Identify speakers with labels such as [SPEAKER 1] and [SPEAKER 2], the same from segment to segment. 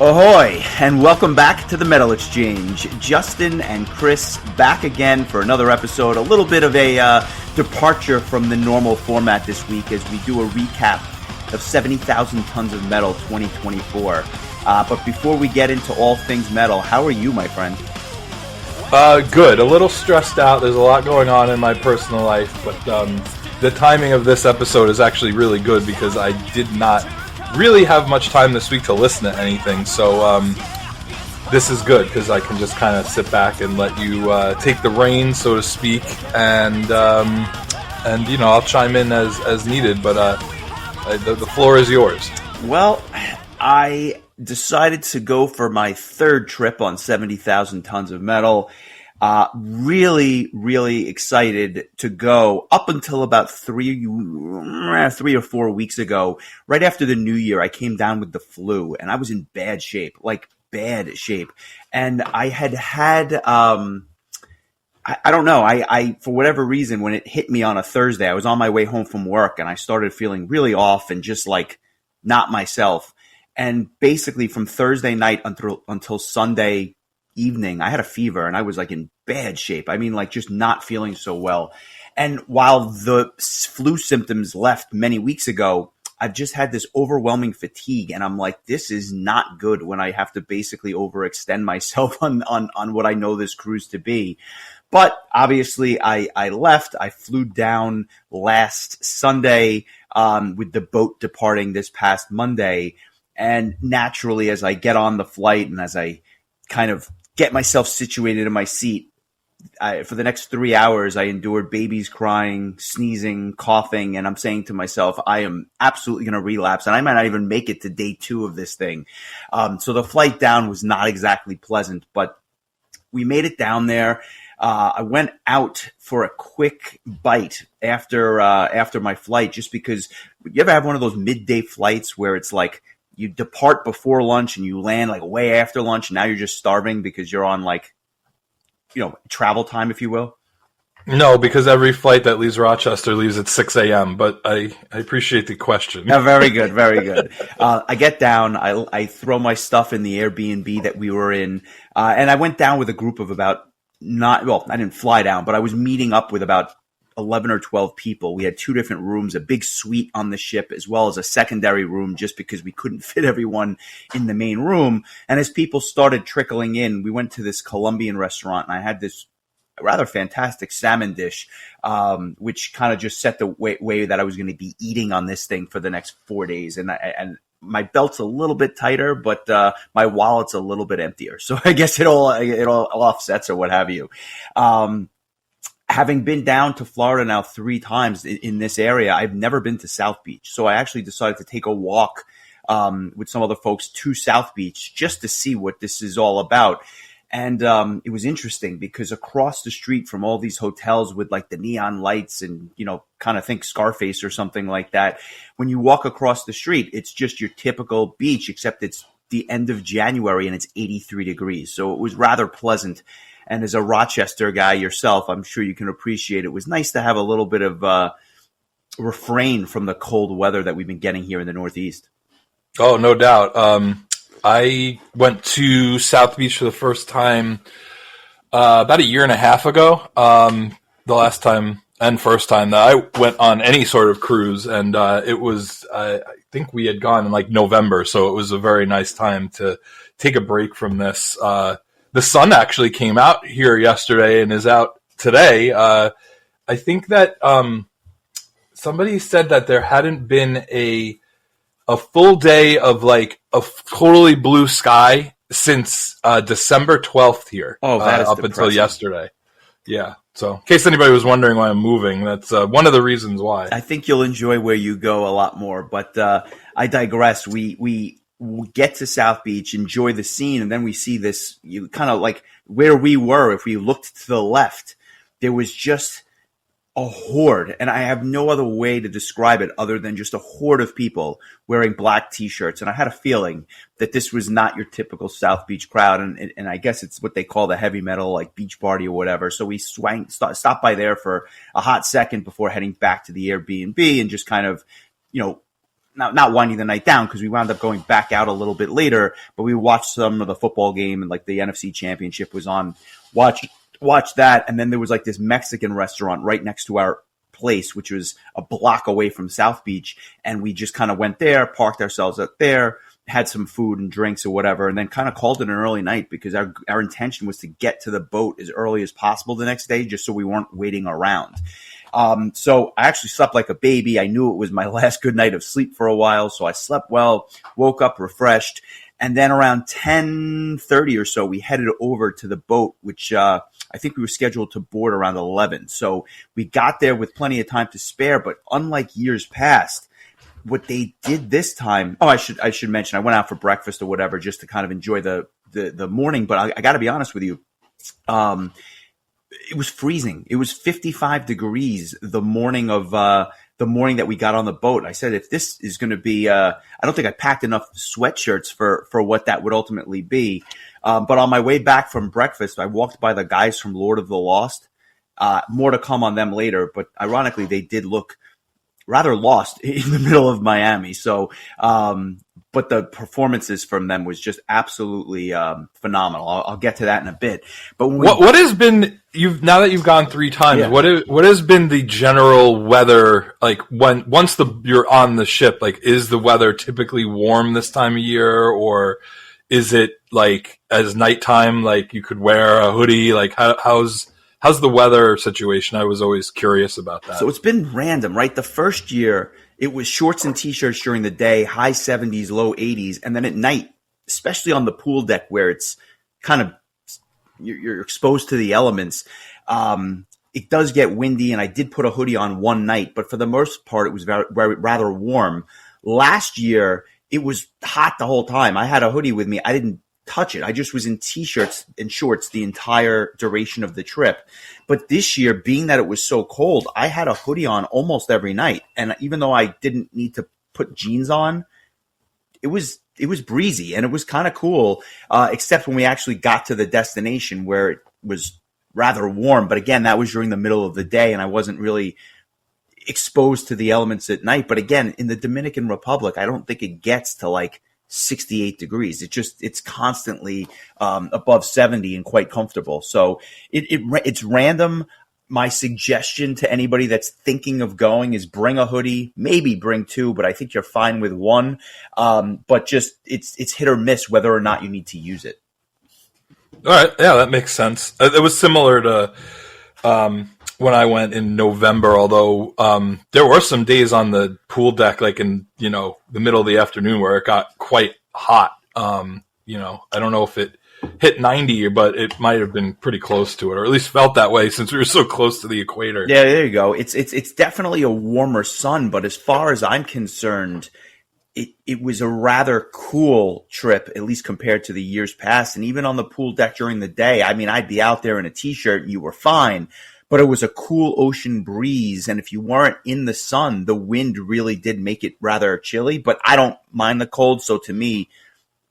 [SPEAKER 1] Ahoy, and welcome back to the Metal Exchange. Justin and Chris back again for another episode. A little bit of a departure from the normal format this week as we do a recap of 70,000 Tons of Metal 2024. But before we get into all things metal, how are you, my friend?
[SPEAKER 2] Good. A little stressed out. There's a lot going on in my personal life, but the timing of this episode is actually really good because I did not really have much time this week to listen to anything, so this is good because I can just kind of sit back and let you take the reins, so to speak, and you know, I'll chime in as needed, but the floor is yours.
[SPEAKER 1] Well, I decided to go for my third trip on 70,000 Tons of Metal. Really excited to go. Up until about 3 or 4 weeks ago, right after the new year, I came down with the flu and I was in bad shape. And I had, I don't know, I for whatever reason, when it hit me on a Thursday, I was on my way home from work and I started feeling really off and just like not myself. And basically from Thursday night until Sunday evening, I had a fever and I was like in bad shape. I mean, like just not feeling so well. And while the flu symptoms left many weeks ago, I've just had this overwhelming fatigue. And I'm like, this is not good when I have to basically overextend myself on what I know this cruise to be. But obviously I left. I flew down last Sunday with the boat departing this past Monday. And naturally, as I get on the flight and as I kind of get myself situated in my seat, for the next 3 hours, I endured babies crying, sneezing, coughing, and I'm saying to myself, I am absolutely going to relapse, and I might not even make it to day 2 of this thing. So the flight down was not exactly pleasant, but we made it down there. I went out for a quick bite after my flight, just because you ever have one of those midday flights where it's like, you depart before lunch and you land like way after lunch. And now you're just starving because you're on like, you know, travel time, if you will.
[SPEAKER 2] No, because every flight that leaves Rochester leaves at 6 a.m., but I appreciate the question.
[SPEAKER 1] Yeah, very good, very good. I get down, I throw my stuff in the Airbnb that we were in, and I went down with a group of I didn't fly down, but I was meeting up with about 11 or 12 people. We had 2 different rooms, a big suite on the ship, as well as a secondary room, just because we couldn't fit everyone in the main room. And as people started trickling in, we went to this Colombian restaurant, and I had this rather fantastic salmon dish, which kind of just set the way that I was going to be eating on this thing for the next 4 days. And my belt's a little bit tighter, but my wallet's a little bit emptier. So I guess it all offsets or what have you. Having been down to Florida now 3 times in this area, I've never been to South Beach. So I actually decided to take a walk with some other folks to South Beach just to see what this is all about. And it was interesting because across the street from all these hotels with like the neon lights and, you know, kind of think Scarface or something like that, when you walk across the street, it's just your typical beach, except it's the end of January and it's 83 degrees. So it was rather pleasant. And as a Rochester guy yourself, I'm sure you can appreciate it was nice to have a little bit of refrain from the cold weather that we've been getting here in the Northeast.
[SPEAKER 2] Oh, no doubt. I went to South Beach for the first time about 1.5 years ago. The last time and first time that I went on any sort of cruise, and it was, I think we had gone in like November, so it was a very nice time to take a break from this. The sun actually came out here yesterday and is out today. I think that somebody said that there hadn't been a full day of like a totally blue sky since December 12th here.
[SPEAKER 1] Oh, that is
[SPEAKER 2] up
[SPEAKER 1] depressing.
[SPEAKER 2] Until yesterday. Yeah. So in case anybody was wondering why I'm moving, that's one of the reasons why.
[SPEAKER 1] I think you'll enjoy where you go a lot more, but I digress. We get to South Beach, enjoy the scene, and then we see this, you kind of like where we were. If we looked to the left, there was just a horde, and I have no other way to describe it other than just a horde of people wearing black T-shirts. And I had a feeling that this was not your typical South Beach crowd, and I guess it's what they call the heavy metal, like beach party or whatever. So we stopped by there for a hot second before heading back to the Airbnb and just kind of, you know, not winding the night down because we wound up going back out a little bit later, but we watched some of the football game and like the NFC Championship was on. Watch that, and then there was like this Mexican restaurant right next to our place, which was a block away from South Beach, and we just kind of went there, parked ourselves up there, had some food and drinks or whatever, and then kind of called it an early night because our intention was to get to the boat as early as possible the next day just so we weren't waiting around. So I actually slept like a baby. I knew it was my last good night of sleep for a while, so I slept well, woke up refreshed, and then around 10:30 or so, we headed over to the boat, which I think we were scheduled to board around 11. So we got there with plenty of time to spare, but unlike years past, what they did this time, I should mention, I went out for breakfast or whatever just to kind of enjoy the morning, but I got to be honest with you. It was freezing. It was 55 degrees the morning that we got on the boat. I said, if this is going to be, I don't think I packed enough sweatshirts for what that would ultimately be. But on my way back from breakfast, I walked by the guys from Lord of the Lost. More to come on them later, but ironically, they did look rather lost in the middle of Miami. So, but the performances from them was just absolutely phenomenal. I'll get to that in a bit. But
[SPEAKER 2] what has been now that you've gone 3 times?
[SPEAKER 1] Yeah.
[SPEAKER 2] What has been the general weather like once you're on the ship? Like, is the weather typically warm this time of year, or is it like as nighttime? Like you could wear a hoodie. Like how's the weather situation? I was always curious about that.
[SPEAKER 1] So it's been random, right? The first year, it was shorts and T-shirts during the day, high 70s, low 80s. And then at night, especially on the pool deck where it's kind of, you're exposed to the elements, it does get windy. And I did put a hoodie on one night, but for the most part, it was rather warm. Last year, it was hot the whole time. I had a hoodie with me. I didn't touch it. I just was in T-shirts and shorts the entire duration of the trip. But this year, being that it was so cold, I had a hoodie on almost every night. And even though I didn't need to put jeans on, it was breezy and it was kind of cool, except when we actually got to the destination where it was rather warm. But again, that was during the middle of the day and I wasn't really exposed to the elements at night. But again, in the Dominican Republic, I don't think it gets to like 68 degrees. It's constantly above 70 and quite comfortable. So it's random. My suggestion to anybody that's thinking of going is bring a hoodie, maybe bring 2, but I think you're fine with 1. But just it's hit or miss whether or not you need to use it.
[SPEAKER 2] All right, yeah, that makes sense. It was similar to when I went in November, although there were some days on the pool deck, like in the middle of the afternoon, where it got quite hot. I don't know if it hit 90, but it might have been pretty close to it, or at least felt that way since we were so close to the equator.
[SPEAKER 1] Yeah, there you go. It's definitely a warmer sun, but as far as I'm concerned, it was a rather cool trip, at least compared to the years past. And even on the pool deck during the day, I mean, I'd be out there in a T-shirt and you were fine. But it was a cool ocean breeze, and if you weren't in the sun, the wind really did make it rather chilly. But I don't mind the cold, so to me,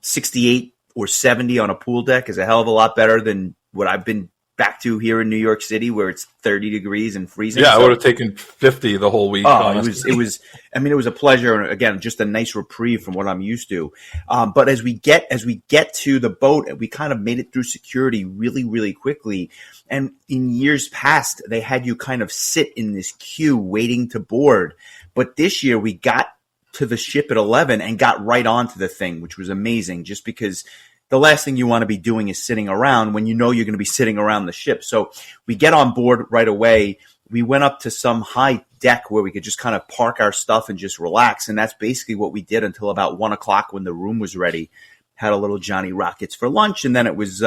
[SPEAKER 1] 68 or 70 on a pool deck is a hell of a lot better than what I've been back to here in New York City, where it's 30 degrees and freezing.
[SPEAKER 2] Yeah, I would have taken 50 the whole week.
[SPEAKER 1] Oh, it was. I mean, it was a pleasure, and again, just a nice reprieve from what I'm used to. But as we get to the boat, we kind of made it through security really, really quickly. And in years past, they had you kind of sit in this queue waiting to board. But this year, we got to the ship at 11 and got right onto the thing, which was amazing. Just because the last thing you want to be doing is sitting around when you know you're going to be sitting around the ship. So we get on board right away. We went up to some high deck where we could just kind of park our stuff and just relax. And that's basically what we did until about 1 o'clock when the room was ready. Had a little Johnny Rockets for lunch. And then it was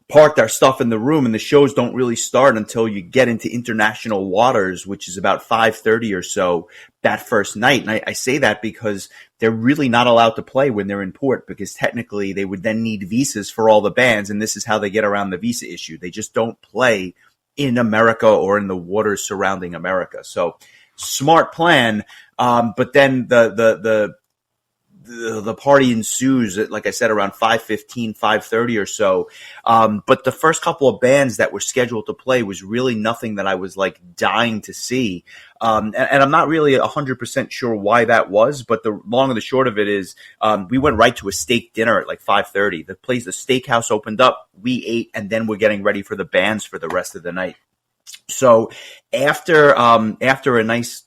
[SPEAKER 1] parked our stuff in the room. And the shows don't really start until you get into international waters, which is about 5:30 or so that first night. And I say that because they're really not allowed to play when they're in port, because technically they would then need visas for all the bands. And this is how they get around the visa issue. They just don't play in America or in the waters surrounding America. So smart plan. But then the the party ensues at, like I said, around 5:15, 5:30 or so. But the first couple of bands that were scheduled to play was really nothing that I was like dying to see. And I'm not really 100% sure why that was, but the long and the short of it is, we went right to a steak dinner at like 5:30. The steakhouse opened up, we ate, and then we're getting ready for the bands for the rest of the night. So after a nice,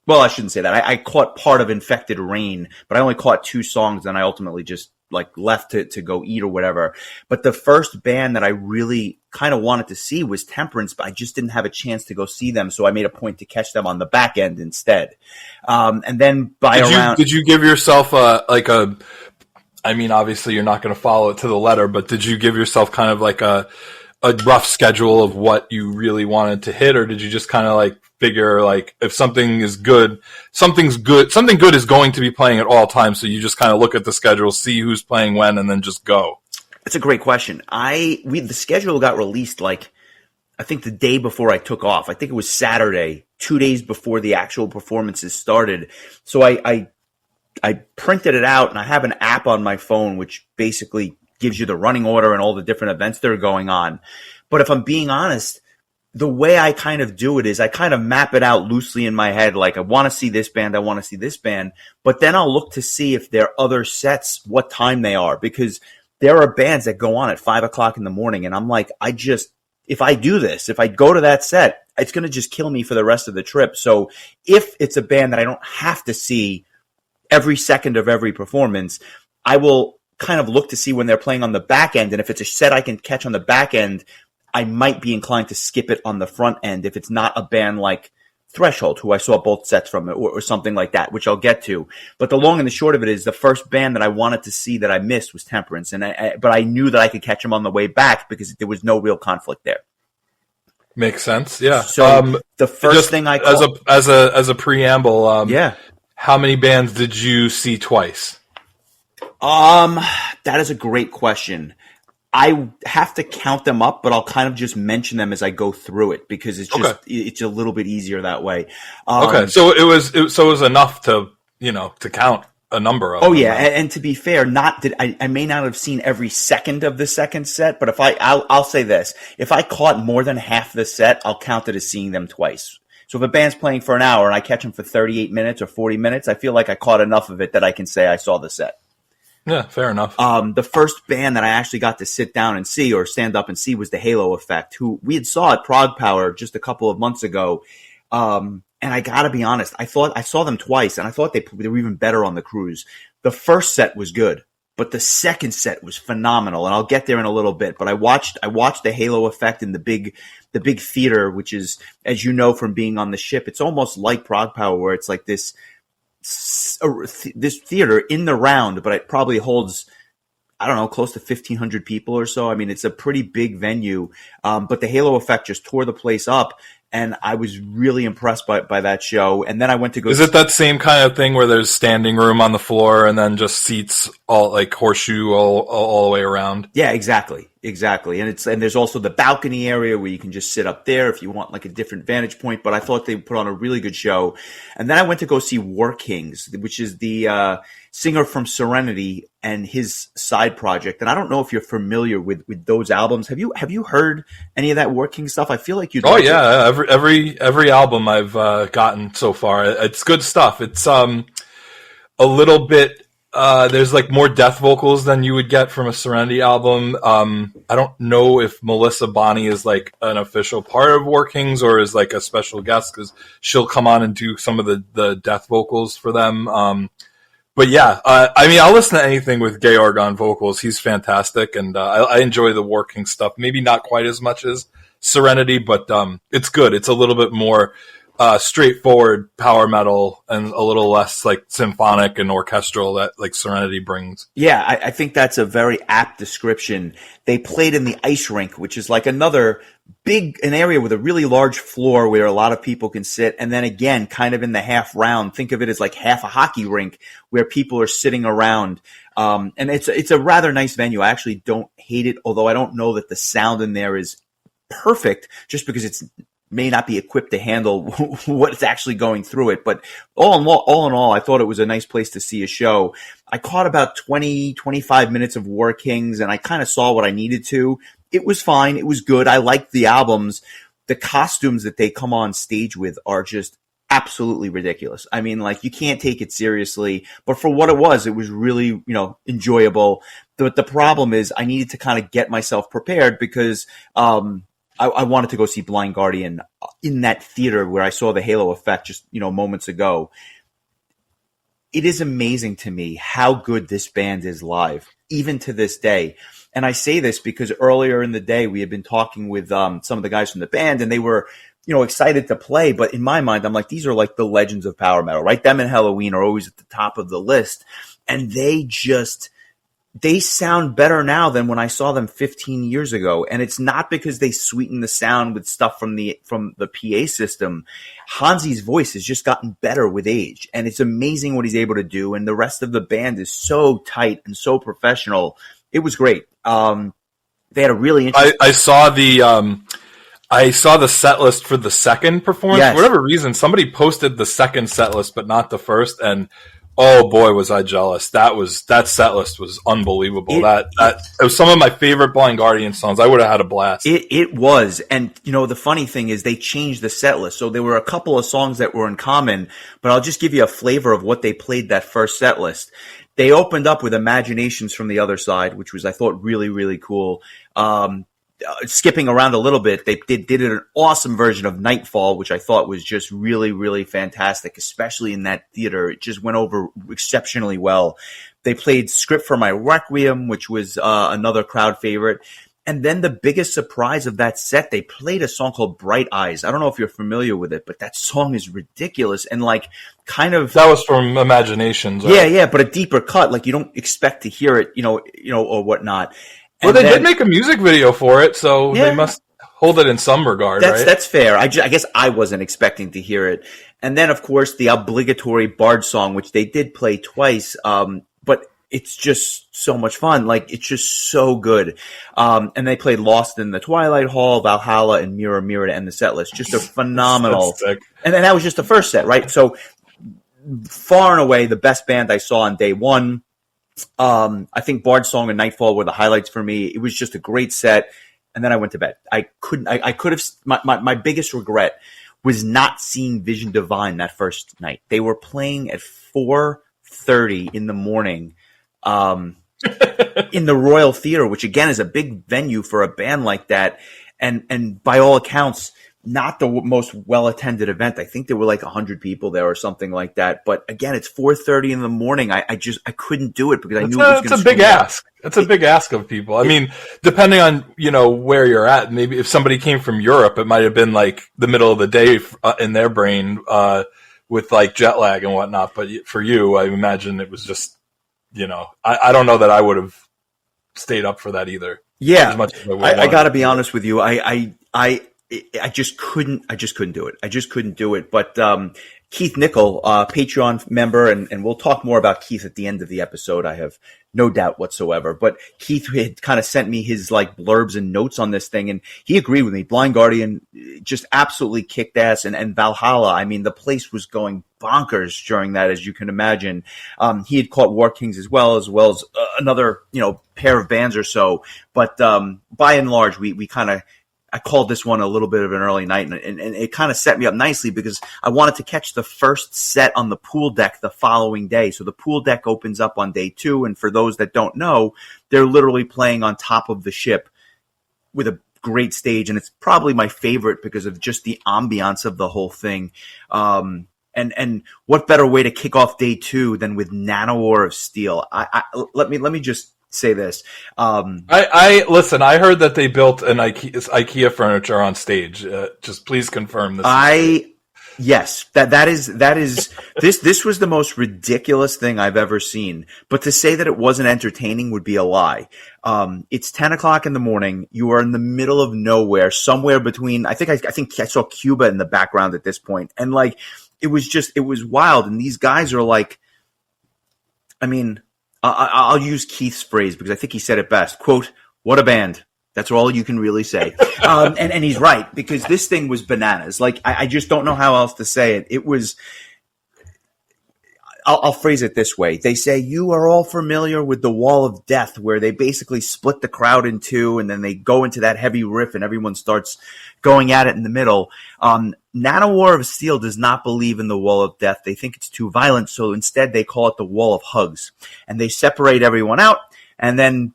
[SPEAKER 1] well, I shouldn't say that. I caught part of Infected Rain, but I only caught 2 songs, and I ultimately just like left to go eat or whatever. But the first band that I really kind of wanted to see was Temperance, but I just didn't have a chance to go see them. So I made a point to catch them on the back end instead. And then
[SPEAKER 2] did you give yourself I mean, obviously you're not going to follow it to the letter, but did you give yourself kind of like a rough schedule of what you really wanted to hit, or did you just kind of like figure like if something good is going to be playing at all times, so you just kind of look at the schedule, see who's playing when, and then just go?
[SPEAKER 1] That's a great question. The schedule got released like, I think the day before I took off. I think it was Saturday, 2 days before the actual performances started. So I printed it out, and I have an app on my phone which basically gives you the running order and all the different events that are going on. But if I'm being honest, the way I kind of do it is I kind of map it out loosely in my head. Like, I want to see this band, I want to see this band, but then I'll look to see if there are other sets, what time they are, because there are bands that go on at 5:00 in the morning. And I'm like, if I do this, if I go to that set, it's going to just kill me for the rest of the trip. So if it's a band that I don't have to see every second of every performance, I will kind of look to see when they're playing on the back end. And if it's a set I can catch on the back end, I might be inclined to skip it on the front end if it's not a band like Threshold, who I saw both sets from, or something like that, which I'll get to. But the long and the short of it is, the first band that I wanted to see that I missed was Temperance. But I knew that I could catch them on the way back because there was no real conflict there.
[SPEAKER 2] Makes sense. Yeah.
[SPEAKER 1] So the first thing I called,
[SPEAKER 2] as a preamble, how many bands did you see twice?
[SPEAKER 1] That is a great question. I have to count them up, but I'll kind of just mention them as I go through it because it's a little bit easier that way.
[SPEAKER 2] Okay, so it was enough to count a number of.
[SPEAKER 1] Oh yeah, and to be fair, I may not have seen every second of the second set, but I'll say this: if I caught more than half the set, I'll count it as seeing them twice. So if a band's playing for an hour and I catch them for 38 minutes or 40 minutes, I feel like I caught enough of it that I can say I saw the set.
[SPEAKER 2] Yeah, fair enough.
[SPEAKER 1] The first band that I actually got to sit down and see, or stand up and see, was the Halo Effect, who we had saw at Prog Power just a couple of months ago. And I gotta be honest, I saw them twice, and I thought they were even better on the cruise. The first set was good, but the second set was phenomenal, and I'll get there in a little bit. But I watched the Halo Effect in the big theater, which is, as you know from being on the ship, it's almost like Prog Power, where it's like this theater in the round, but it probably holds, I don't know, close to 1,500 people or so. I mean, it's a pretty big venue. But the Halo Effect just tore the place up, and I was really impressed by that show. And then I went to go.
[SPEAKER 2] Is it that same kind of thing where there's standing room on the floor and then just seats all like horseshoe all the way around?
[SPEAKER 1] Yeah, exactly. And there's also the balcony area where you can just sit up there if you want like a different vantage point. But I thought they put on a really good show. And then I went to go see War Kings, which is the singer from Serenity and his side project. And I don't know if you're familiar with those albums. Have you heard any of that War Kings stuff? I feel like you.
[SPEAKER 2] Oh yeah, every album I've gotten so far, it's good stuff. It's a little bit. There's like more death vocals than you would get from a Serenity album. I don't know if Melissa Bonney is like an official part of War Kings or is like a special guest, because she'll come on and do some of the death vocals for them. But yeah, I mean, I'll listen to anything with Georg on vocals. He's fantastic, and I enjoy the War Kings stuff. Maybe not quite as much as Serenity, but it's good. It's a little bit more straightforward power metal and a little less like symphonic and orchestral that like Serenity brings.
[SPEAKER 1] Yeah, I think that's a very apt description. They played in the ice rink, which is like an area with a really large floor where a lot of people can sit. And then again, kind of in the half round, think of it as like half a hockey rink where people are sitting around. And it's a rather nice venue. I actually don't hate it, although I don't know that the sound in there is perfect, just because it's may not be equipped to handle what's actually going through it. But all in all, I thought it was a nice place to see a show. I caught about 20, 25 minutes of War Kings, and I kind of saw what I needed to. It was fine. It was good. I liked the albums. The costumes that they come on stage with are just absolutely ridiculous. I mean, like, you can't take it seriously, but for what it was really, enjoyable. The problem is I needed to kind of get myself prepared because, I wanted to go see Blind Guardian in that theater where I saw the halo effect just, moments ago. It is amazing to me how good this band is live, even to this day. And I say this because earlier in the day, we had been talking with some of the guys from the band, and they were, excited to play. But in my mind, I'm like, these are like the legends of power metal, right? Them and Helloween are always at the top of the list. And they sound better now than when I saw them 15 years ago. And it's not because they sweeten the sound with stuff from the PA system. Hansi's voice has just gotten better with age, and it's amazing what he's able to do. And the rest of the band is so tight and so professional. It was great. They had a really interesting.
[SPEAKER 2] I saw the set list for the second performance.
[SPEAKER 1] Yes.
[SPEAKER 2] For whatever reason, somebody posted the second set list, but not the first. And oh boy, was I jealous. That set list was unbelievable. It was some of my favorite Blind Guardian songs. I would have had a blast.
[SPEAKER 1] It was. And, the funny thing is they changed the set list. So there were a couple of songs that were in common, but I'll just give you a flavor of what they played that first set list. They opened up with Imaginations from the Other Side, which was, I thought, really, really cool. Skipping around a little bit, they did an awesome version of Nightfall, which I thought was just really, really fantastic, especially in that theater. It just went over exceptionally well. They played Script for My Requiem, which was another crowd favorite. And then the biggest surprise of that set, they played a song called Bright Eyes. I don't know if you're familiar with it, but that song is ridiculous and like kind of.
[SPEAKER 2] That was from Imaginations.
[SPEAKER 1] Right? Yeah, but a deeper cut. Like you don't expect to hear it, or whatnot.
[SPEAKER 2] Well, they did make a music video for it, so they must hold it in some regard, right?
[SPEAKER 1] That's fair. I guess I wasn't expecting to hear it. And then, of course, the obligatory Bard song, which they did play twice, but it's just so much fun. Like, it's just so good. And they played Lost in the Twilight Hall, Valhalla, and Mirror Mirror to end the set list. Just a phenomenal. And then that was just the first set, right? So far and away, the best band I saw on day one. I think Bard's song and Nightfall were the highlights for me. It was just a great set. And then I went to bed. I could have, my biggest regret was not seeing Vision Divine that first night. They were playing at 4:30 in the morning, in the Royal Theater, which again is a big venue for a band like that. And by all accounts, not the most well-attended event. I think there were like 100 people there or something like that. But again, it's 4:30 in the morning. I couldn't do it because I knew it was going to.
[SPEAKER 2] It's a big ask. It's a big ask of people. I mean, depending on, where you're at, maybe if somebody came from Europe, it might have been like the middle of the day in their brain, with like jet lag and whatnot. But for you, I imagine it was just, I don't know that I would have stayed up for that either.
[SPEAKER 1] Yeah. As much as I got to be honest with you. I just couldn't do it. I just couldn't do it. But Keith Nickel, Patreon member, and we'll talk more about Keith at the end of the episode. I have no doubt whatsoever. But Keith had kind of sent me his like blurbs and notes on this thing, and he agreed with me. Blind Guardian just absolutely kicked ass, and Valhalla. I mean, the place was going bonkers during that, as you can imagine. He had caught War Kings as well as another pair of bands or so. But by and large, we kind of. I called this one a little bit of an early night, and it kind of set me up nicely because I wanted to catch the first set on the pool deck the following day. So the pool deck opens up on day 2, and for those that don't know, they're literally playing on top of the ship with a great stage, and it's probably my favorite because of just the ambiance of the whole thing. And what better way to kick off day 2 than with Nanowar of Steel? Let me just say this.
[SPEAKER 2] I listen. I heard that they built an IKEA furniture on stage. Just please confirm this.
[SPEAKER 1] Yes, that is this was the most ridiculous thing I've ever seen. But to say that it wasn't entertaining would be a lie. It's 10 o'clock in the morning. You are in the middle of nowhere, somewhere between. I think I saw Cuba in the background at this point, and like it was wild. And these guys are like, I mean. I'll use Keith's phrase because I think he said it best. Quote, "What a band. That's all you can really say. And he's right, because this thing was bananas. Like, I just don't know how else to say it. It was, I'll phrase it this way. They say you are all familiar with the Wall of Death, where they basically split the crowd in two, and then they go into that heavy riff and everyone starts going at it in the middle. Nanowar of Steel does not believe in the Wall of Death. They think it's too violent, so instead they call it the Wall of Hugs. And they separate everyone out, and then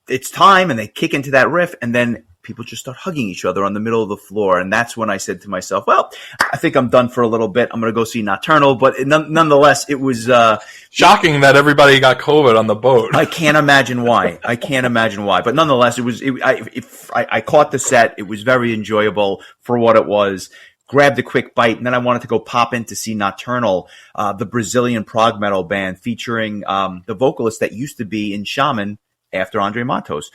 [SPEAKER 1] it's time, and they kick into that riff, and then people just start hugging each other on the middle of the floor. And that's when I said to myself, well, I think I'm done for a little bit. I'm going to go see Nocturnal. But nonetheless, it was
[SPEAKER 2] shocking that everybody got COVID on the boat.
[SPEAKER 1] I can't imagine why. But nonetheless, I caught the set. It was very enjoyable for what it was. Grabbed a quick bite, and then I wanted to go pop in to see Nocturnal, the Brazilian prog metal band featuring the vocalist that used to be in Shaman after Andre Matos.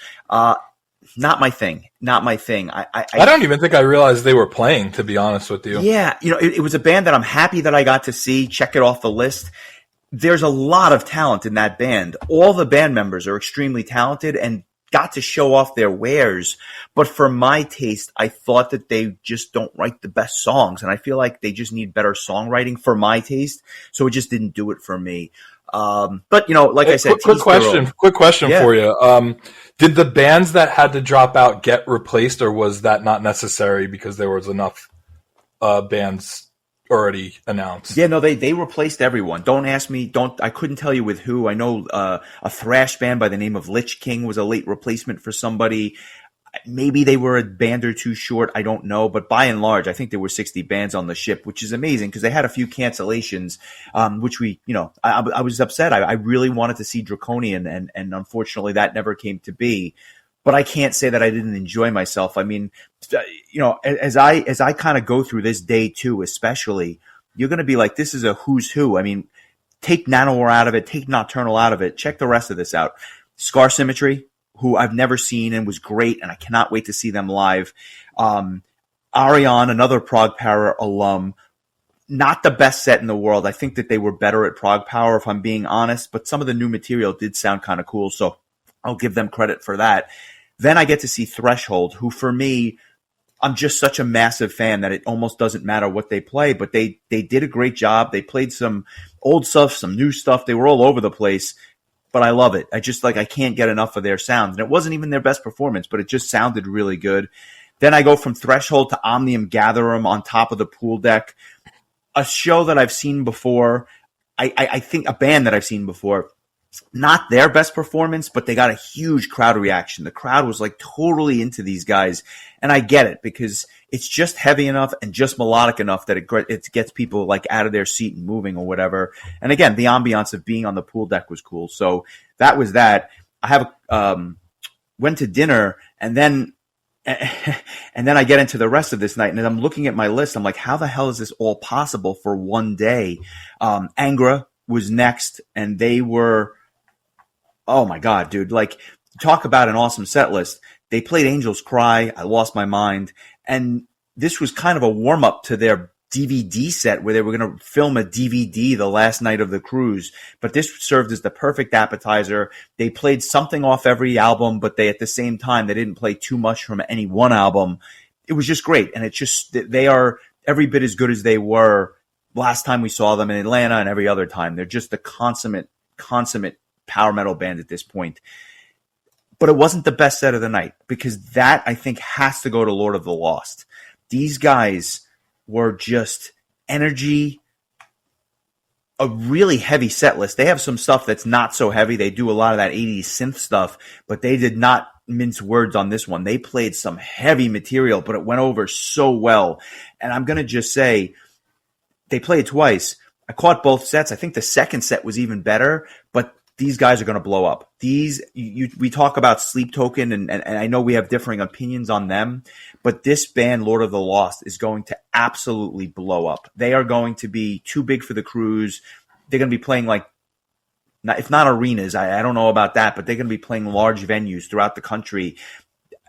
[SPEAKER 1] Not my thing. I
[SPEAKER 2] don't even think I realized they were playing, to be honest with you.
[SPEAKER 1] Yeah, it was a band that I'm happy that I got to see. Check it off the list. There's a lot of talent in that band. All the band members are extremely talented and got to show off their wares. But for my taste, I thought that they just don't write the best songs. And I feel like they just need better songwriting for my taste. So it just didn't do it for me. But like I said,
[SPEAKER 2] quick question for you. Did the bands that had to drop out get replaced, or was that not necessary because there was enough bands already announced?
[SPEAKER 1] Yeah, no, they replaced everyone. Don't ask me. I couldn't tell you with who. I know a thrash band by the name of Lich King was a late replacement for somebody. Maybe they were a band or two short. I don't know. But by and large, I think there were 60 bands on the ship, which is amazing because they had a few cancellations, which I was upset. I really wanted to see Draconian, and unfortunately that never came to be. But I can't say that I didn't enjoy myself. I mean, as I kind of go through this day too, especially, you're going to be like, this is a who's who. I mean, take Nanowar out of it, take Nocturnal out of it. Check the rest of this out. Scar Symmetry, who I've never seen and was great, and I cannot wait to see them live. Arion, another Prog Power alum, not the best set in the world. I think that they were better at Prog Power, if I'm being honest, but some of the new material did sound kind of cool, so I'll give them credit for that. Then I get to see Threshold, who for me, I'm just such a massive fan that it almost doesn't matter what they play, but they did a great job. They played some old stuff, some new stuff. They were all over the place. But I love it. I can't get enough of their sound. And it wasn't even their best performance, but it just sounded really good. Then I go from Threshold to Omnium Gatherum on top of the pool deck. A show that I've seen before. I think a band that I've seen before. Not their best performance, but they got a huge crowd reaction. The crowd was like totally into these guys. And I get it because it's just heavy enough and just melodic enough that it gets people like out of their seat and moving or whatever. And again, the ambiance of being on the pool deck was cool. So that was that. I went to dinner and then I get into the rest of this night and I'm looking at my list. I'm like, how the hell is this all possible for one day? Angra was next and they were, oh my God, dude, like talk about an awesome set list. They played Angels Cry. I lost my mind. And this was kind of a warm up to their DVD set where they were going to film a DVD the last night of the cruise. But this served as the perfect appetizer. They played something off every album, but at the same time, they didn't play too much from any one album. It was just great. And they are every bit as good as they were last time we saw them in Atlanta and every other time. They're just the consummate power metal band at this point. But it wasn't the best set of the night because that, I think, has to go to Lord of the Lost. These guys were just energy, a really heavy set list. They have some stuff that's not so heavy. They do a lot of that 80s synth stuff, but they did not mince words on this one. They played some heavy material, but it went over so well. And I'm going to just say, they played twice. I caught both sets. I think the second set was even better, but these guys are going to blow up. We talk about Sleep Token, and I know we have differing opinions on them, but this band, Lord of the Lost, is going to absolutely blow up. They are going to be too big for the cruise. They're going to be playing if not arenas, I don't know about that, but they're going to be playing large venues throughout the country.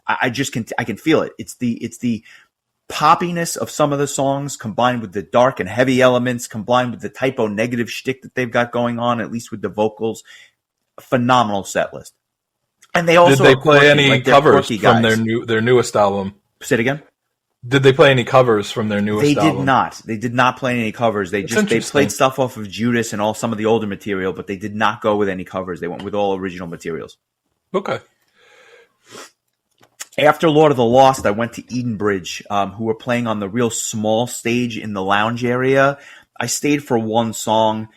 [SPEAKER 1] I can feel it. It's the poppiness of some of the songs combined with the dark and heavy elements combined with the typo negative shtick that they've got going on, at least with the vocals. A phenomenal set list. And they also
[SPEAKER 2] Did they
[SPEAKER 1] are
[SPEAKER 2] play
[SPEAKER 1] quirky,
[SPEAKER 2] any
[SPEAKER 1] like they're
[SPEAKER 2] covers
[SPEAKER 1] quirky
[SPEAKER 2] from
[SPEAKER 1] guys.
[SPEAKER 2] their newest album?
[SPEAKER 1] Say it again.
[SPEAKER 2] Did they play any covers from their newest
[SPEAKER 1] They did
[SPEAKER 2] album?
[SPEAKER 1] not. They did not play any covers. They played stuff off of Judas and all some of the older material, but they did not go with any covers. They went with all original materials.
[SPEAKER 2] Okay.
[SPEAKER 1] After Lord of the Lost, I went to Edenbridge, who were playing on the real small stage in the lounge area. I stayed for one song.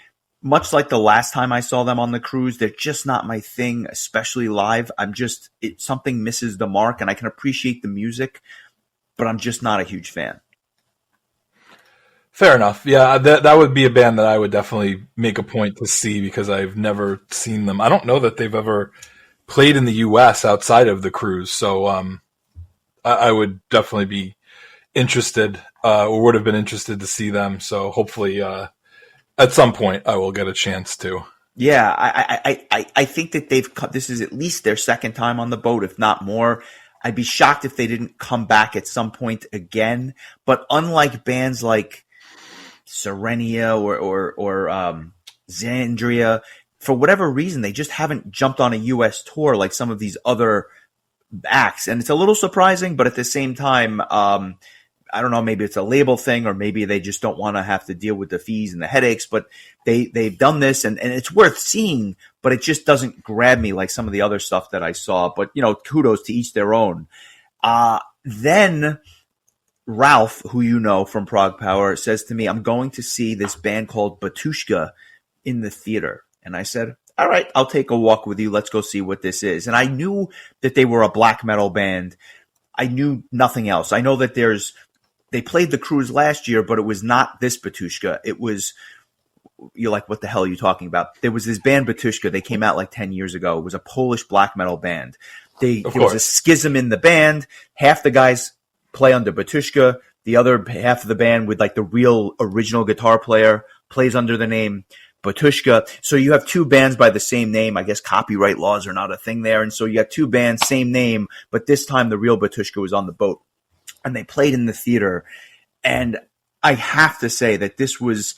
[SPEAKER 1] Much like the last time I saw them on the cruise, they're just not my thing, especially live. Something misses the mark, and I can appreciate the music, but I'm just not a huge fan.
[SPEAKER 2] Fair enough. Yeah, that would be a band that I would definitely make a point to see because I've never seen them. I don't know that they've ever played in the U.S. outside of the cruise, so I would definitely be interested, or would have been interested to see them. So hopefully, at some point, I will get a chance to.
[SPEAKER 1] Yeah, I think that this is at least their second time on the boat, if not more. I'd be shocked if they didn't come back at some point again. But unlike bands like Serenia or Xandria, for whatever reason, they just haven't jumped on a U.S. tour like some of these other acts. And it's a little surprising, but at the same time, I don't know, maybe it's a label thing or maybe they just don't want to have to deal with the fees and the headaches, but they've done this and it's worth seeing, but it just doesn't grab me like some of the other stuff that I saw. But, kudos to each their own. Then Ralph, who you know from Prague Power, says to me, I'm going to see this band called Batushka in the theater. And I said, all right, I'll take a walk with you. Let's go see what this is. And I knew that they were a black metal band. I knew nothing else. I know that they played the cruise last year, but it was not this Batushka. It was, you're like, what the hell are you talking about? There was this band Batushka. They came out like 10 years ago. It was a Polish black metal band. There was a schism in the band. Half the guys play under Batushka. The other half of the band with like the real original guitar player plays under the name Batushka. So you have two bands by the same name. I guess copyright laws are not a thing there. And so you got two bands, same name, but this time the real Batushka was on the boat. And they played in the theater. And I have to say that this was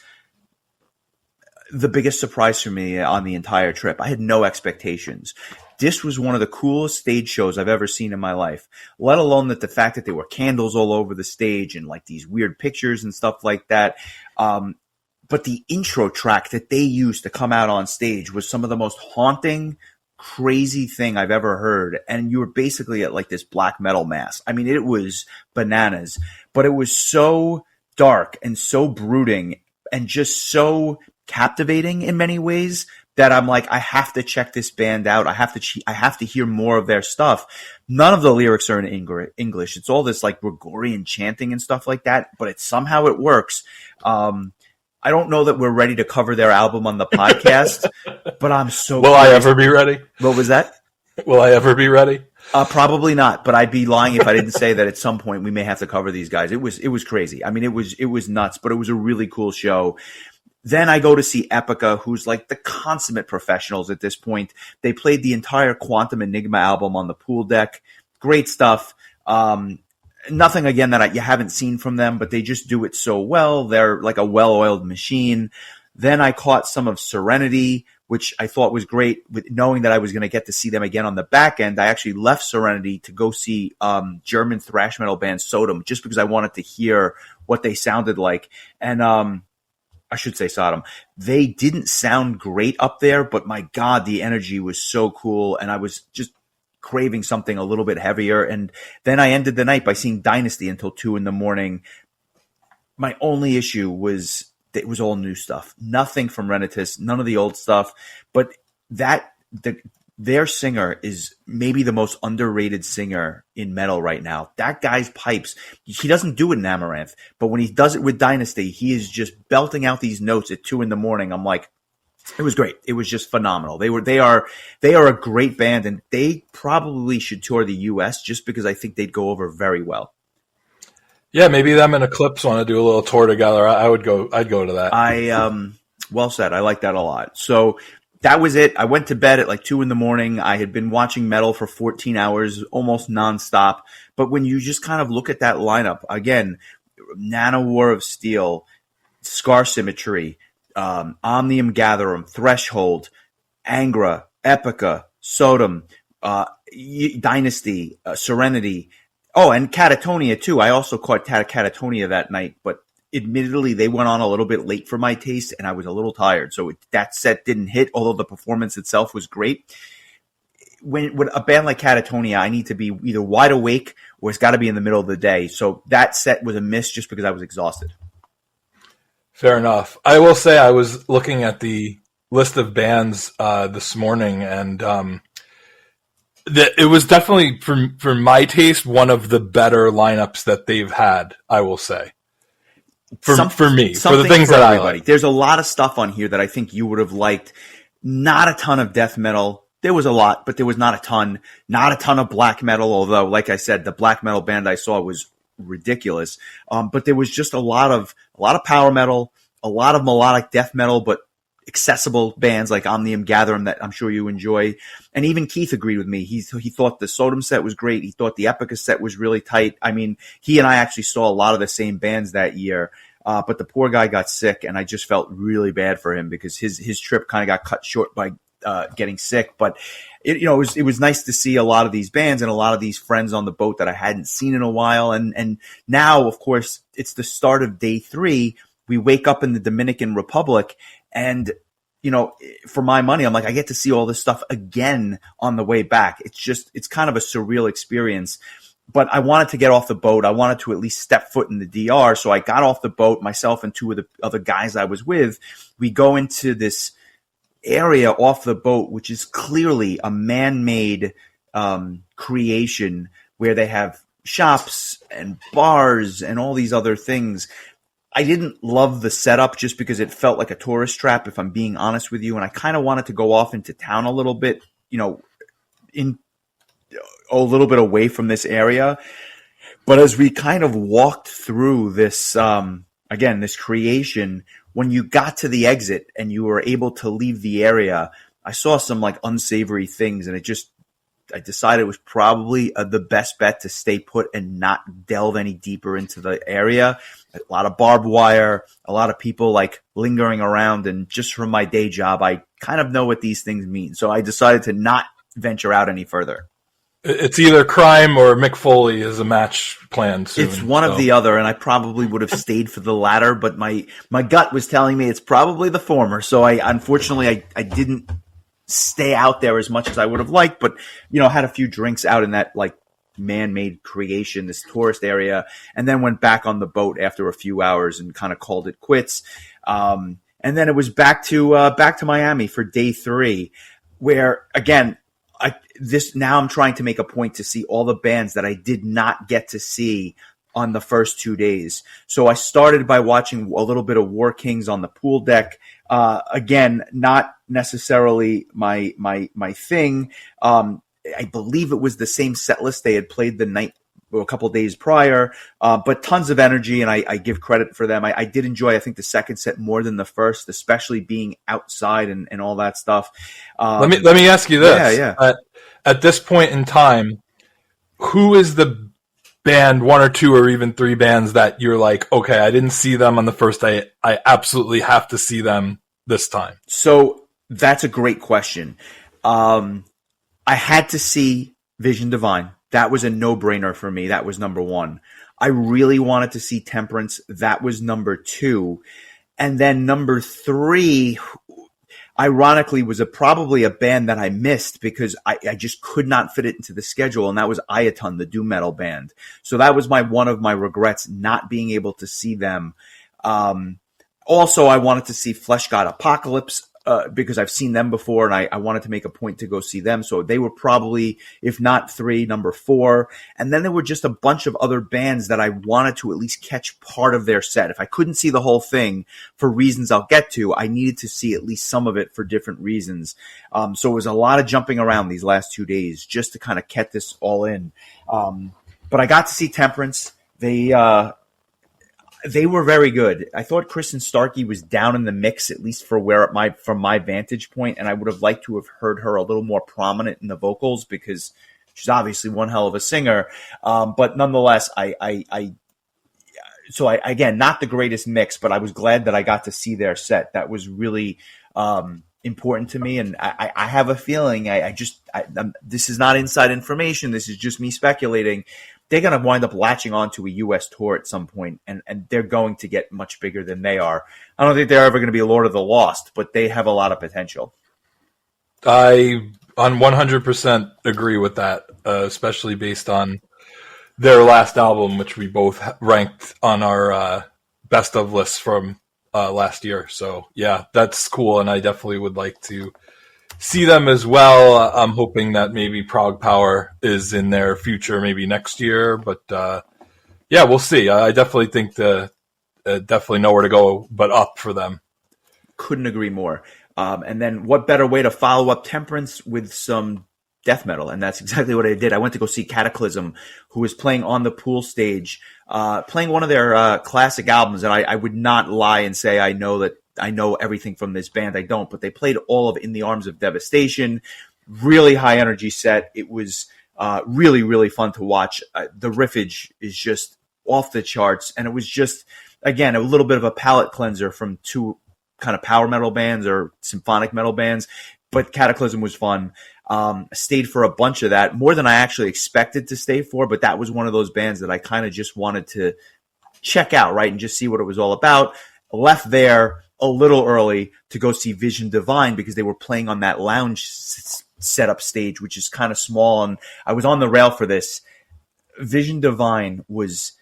[SPEAKER 1] the biggest surprise for me on the entire trip. I had no expectations. This was one of the coolest stage shows I've ever seen in my life, let alone that the fact that there were candles all over the stage and like these weird pictures and stuff like that. But the intro track that they used to come out on stage was some of the most haunting, crazy thing I've ever heard. And you were basically at like this black metal mass. I mean, it was bananas, but it was so dark and so brooding and just so captivating in many ways that I'm like, I have to check this band out. I have to hear more of their stuff. None of the lyrics are in English. It's all this like Gregorian chanting and stuff like that, but somehow it works. I don't know that we're ready to cover their album on the podcast, but I'm so
[SPEAKER 2] Will
[SPEAKER 1] curious.
[SPEAKER 2] I ever be ready?
[SPEAKER 1] What was that?
[SPEAKER 2] Will I ever be ready?
[SPEAKER 1] Probably not, but I'd be lying if I didn't say that at some point we may have to cover these guys. It was crazy. I mean, it was nuts, but it was a really cool show. Then I go to see Epica, who's like the consummate professionals at this point. They played the entire Quantum Enigma album on the pool deck. Great stuff. Nothing, again, that you haven't seen from them, but they just do it so well. They're like a well-oiled machine. Then I caught some of Serenity, which I thought was great. With knowing that I was going to get to see them again on the back end, I actually left Serenity to go see German thrash metal band Sodom, just because I wanted to hear what they sounded like. And I should say Sodom. They didn't sound great up there, but my God, the energy was so cool, and I was just craving something a little bit heavier. And then I ended the night by seeing Dynasty until 2 a.m. My only issue was that it was all new stuff. Nothing from Renatus, none of the old stuff. But their singer is maybe the most underrated singer in metal right now. That guy's pipes, he doesn't do it in Amaranth, but when he does it with Dynasty, he is just belting out these notes at 2 a.m. I'm like, it was great. It was just phenomenal. They are a great band, and they probably should tour the U.S. just because I think they'd go over very well.
[SPEAKER 2] Yeah, maybe them and Eclipse want to do a little tour together. I'd go to that.
[SPEAKER 1] Well said. I like that a lot. So that was it. I went to bed at like 2 a.m. I had been watching metal for 14 hours, almost nonstop. But when you just kind of look at that lineup, again, Nanowar of Steel, Scar Symmetry, Omnium Gatherum, Threshold, Angra, Epica, Sodom, Dynasty, Serenity. Oh, and Catatonia too. I also caught Catatonia that night, but admittedly they went on a little bit late for my taste and I was a little tired. So that set didn't hit, although the performance itself was great. When with a band like Catatonia, I need to be either wide awake or it's got to be in the middle of the day. So that set was a miss just because I was exhausted.
[SPEAKER 2] Fair enough. I will say I was looking at the list of bands this morning, and it was definitely, for my taste, one of the better lineups that they've had, I will say. For me, for the things that I like.
[SPEAKER 1] There's a lot of stuff on here that I think you would have liked. Not a ton of death metal. There was a lot, but there was not a ton. Not a ton of black metal, although, like I said, the black metal band I saw was ridiculous. But there was just a lot of power metal, a lot of melodic death metal, but accessible bands like Omnium Gatherum that I'm sure you enjoy. And even Keith agreed with me. He thought the Sodom set was great. He thought the Epica set was really tight. I mean, he and I actually saw a lot of the same bands that year. But the poor guy got sick, and I just felt really bad for him because his trip kind of got cut short by getting sick. But it was nice to see a lot of these bands and a lot of these friends on the boat that I hadn't seen in a while. And now, of course, it's the start of day 3. We wake up in the Dominican Republic, and for my money, I'm like, I get to see all this stuff again on the way back. It's kind of a surreal experience. But I wanted to get off the boat. I wanted to at least step foot in the DR. So I got off the boat, myself and 2 of the other guys I was with. We go into this area off the boat, which is clearly a man-made creation where they have shops and bars and all these other things. I didn't love the setup just because it felt like a tourist trap, if I'm being honest with you. And I kind of wanted to go off into town a little bit, in a little bit away from this area. But as we kind of walked through this, this creation, when you got to the exit and you were able to leave the area, I saw some like unsavory things, and I decided it was probably the best bet to stay put and not delve any deeper into the area. A lot of barbed wire, a lot of people like lingering around, and just from my day job, I kind of know what these things mean. So I decided to not venture out any further.
[SPEAKER 2] It's either crime or Mick Foley is a match planned soon.
[SPEAKER 1] It's one of the other, and I probably would have stayed for the latter, but my gut was telling me it's probably the former. So unfortunately I didn't stay out there as much as I would have liked, but had a few drinks out in that like man-made creation, this tourist area, and then went back on the boat after a few hours and kind of called it quits. And then it was back to Miami for day 3, where again, now I'm trying to make a point to see all the bands that I did not get to see on the first 2 days. So I started by watching a little bit of War Kings on the pool deck. Again, not necessarily my thing. I believe it was the same set list they had played the night or a couple of days prior, but tons of energy, and I give credit for them. I did enjoy, I think, the second set more than the first, especially being outside and all that stuff.
[SPEAKER 2] Let me ask you this.
[SPEAKER 1] Yeah.
[SPEAKER 2] At this point in time, who is the band, 1 or 2 or even 3 bands that you're like, okay, I didn't see them on the first day, I absolutely have to see them this time?
[SPEAKER 1] So that's a great question. I had to see Vision Divine. That was a no-brainer for me. That was number 1. I really wanted to see Temperance. That was number 2. And then number 3, ironically, was probably a band that I missed because I just could not fit it into the schedule, and that was Iatun, the doom metal band. So that was one of my regrets, not being able to see them. Also, I wanted to see Flesh God Apocalypse because I've seen them before, and I wanted to make a point to go see them. So they were probably, if not 3, number 4. And then there were just a bunch of other bands that I wanted to at least catch part of their set. If I couldn't see the whole thing for reasons I'll get to, I needed to see at least some of it for different reasons. So it was a lot of jumping around these last 2 days just to kind of get this all in. But I got to see Temperance. They were very good. I thought Kristen Starkey was down in the mix, at least from my vantage point, and I would have liked to have heard her a little more prominent in the vocals because she's obviously one hell of a singer. But nonetheless, again, not the greatest mix, but I was glad that I got to see their set. That was really important to me, and I have a feeling. This is not inside information. This is just me speculating. They're going to wind up latching onto a U.S. tour at some point, and they're going to get much bigger than they are. I don't think they're ever going to be a Lord of the Lost, but they have a lot of potential.
[SPEAKER 2] I on 100% agree with that, especially based on their last album, which we both ranked on our best of lists from last year. So yeah, that's cool, and I definitely would like to see them as well. I'm hoping that maybe Prague Power is in their future, maybe next year. But yeah, we'll see. I definitely think definitely nowhere to go but up for them.
[SPEAKER 1] Couldn't agree more. And then what better way to follow up Temperance with some death metal? And that's exactly what I did. I went to go see Cataclysm, who was playing on the Pool stage, playing one of their classic albums. And I would not lie and say I know everything from this band. I don't, but they played all of In the Arms of Devastation. Really high energy set. It was really, really fun to watch. The riffage is just off the charts. And it was just, again, a little bit of a palate cleanser from two kind of power metal bands or symphonic metal bands. But Cataclysm was fun. Stayed for a bunch of that, more than I actually expected to stay for. But that was one of those bands that I kind of just wanted to check out, right? And just see what it was all about. Left there a little early to go see Vision Divine because they were playing on that lounge setup stage, which is kind of small. And I was on the rail for this. Vision Divine was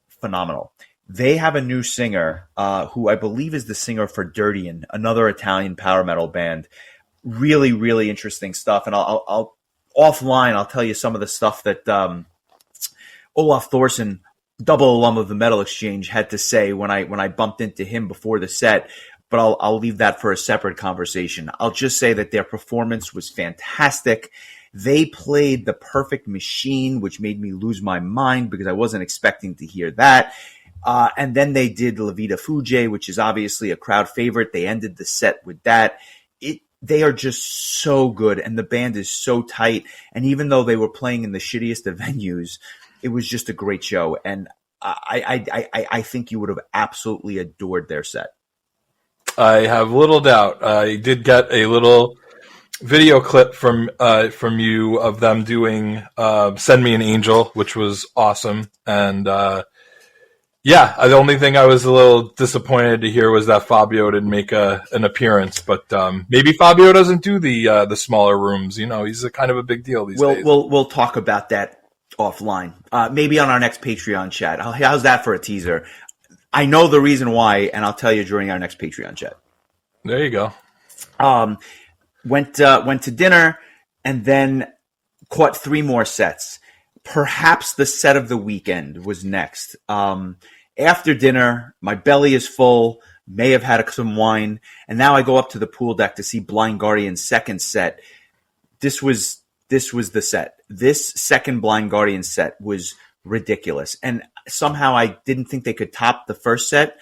[SPEAKER 1] phenomenal. They have a new singer who I believe is the singer for Dirtian, another Italian power metal band. Really, really interesting stuff. And I'll offline, I'll tell you some of the stuff that Olaf Thorson, double alum of the Metal Exchange, had to say when I bumped into him before the set. But I'll leave that for a separate conversation. I'll just say that their performance was fantastic. They played The Perfect Machine, which made me lose my mind because I wasn't expecting to hear that. And then they did La Vita Fugge, which is obviously a crowd favorite. They ended the set with that. They are just so good, and the band is so tight. And even though they were playing in the shittiest of venues, it was just a great show. And I think you would have absolutely adored their set.
[SPEAKER 2] I have little doubt. I did get a little video clip from you of them doing "Send Me an Angel," which was awesome. And yeah, the only thing I was a little disappointed to hear was that Fabio didn't make an appearance. But maybe Fabio doesn't do the smaller rooms. You know, he's a kind of a big deal these days.
[SPEAKER 1] We'll talk about that offline. Maybe on our next Patreon chat. How's that for a teaser? I know the reason why, and I'll tell you during our next Patreon chat.
[SPEAKER 2] There you go.
[SPEAKER 1] Went to dinner and then caught 3 more sets. Perhaps the set of the weekend was next. After dinner, my belly is full, may have had some wine, and now I go up to the pool deck to see Blind Guardian's second set. This was the set. This second Blind Guardian set was ridiculous. And somehow I didn't think they could top the first set,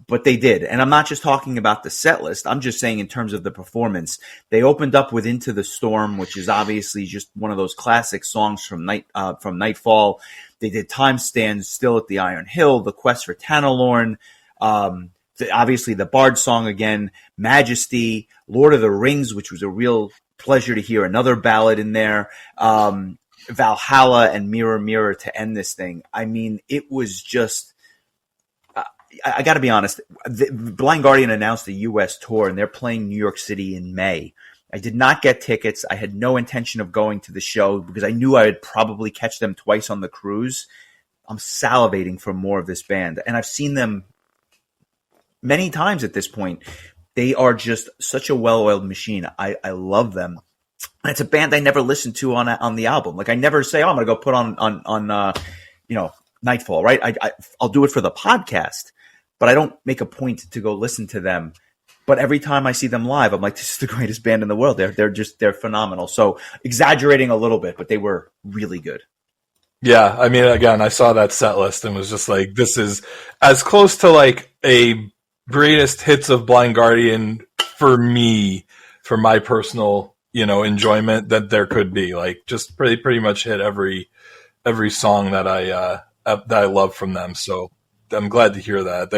[SPEAKER 1] but they did. And I'm not just talking about the set list. I'm just saying in terms of the performance. They opened up with Into the Storm, which is obviously just one of those classic songs from Nightfall. They did Time Stands Still at the Iron Hill, The Quest for Tanalorn, obviously the Bard song again, Majesty, Lord of the Rings, which was a real pleasure to hear another ballad in there, Valhalla, and Mirror Mirror to end this thing. I mean, it was just... I got to be honest. Blind Guardian announced a U.S. tour, and they're playing New York City in May. I did not get tickets. I had no intention of going to the show because I knew I would probably catch them twice on the cruise. I'm salivating for more of this band, and I've seen them many times at this point. They are just such a well-oiled machine. I love them. And it's a band I never listened to on the album. Like I never say, "Oh, I'm going to go put on Nightfall." Right? I'll do it for the podcast. But I don't make a point to go listen to them. But every time I see them live, I'm like, this is the greatest band in the world. They're phenomenal. So exaggerating a little bit, but they were really good.
[SPEAKER 2] Yeah, I mean, again, I saw that set list and was just like, this is as close to like a greatest hits of Blind Guardian for me, for my personal, enjoyment that there could be. Like, just pretty much hit every song that I love from them. So I'm glad to hear that.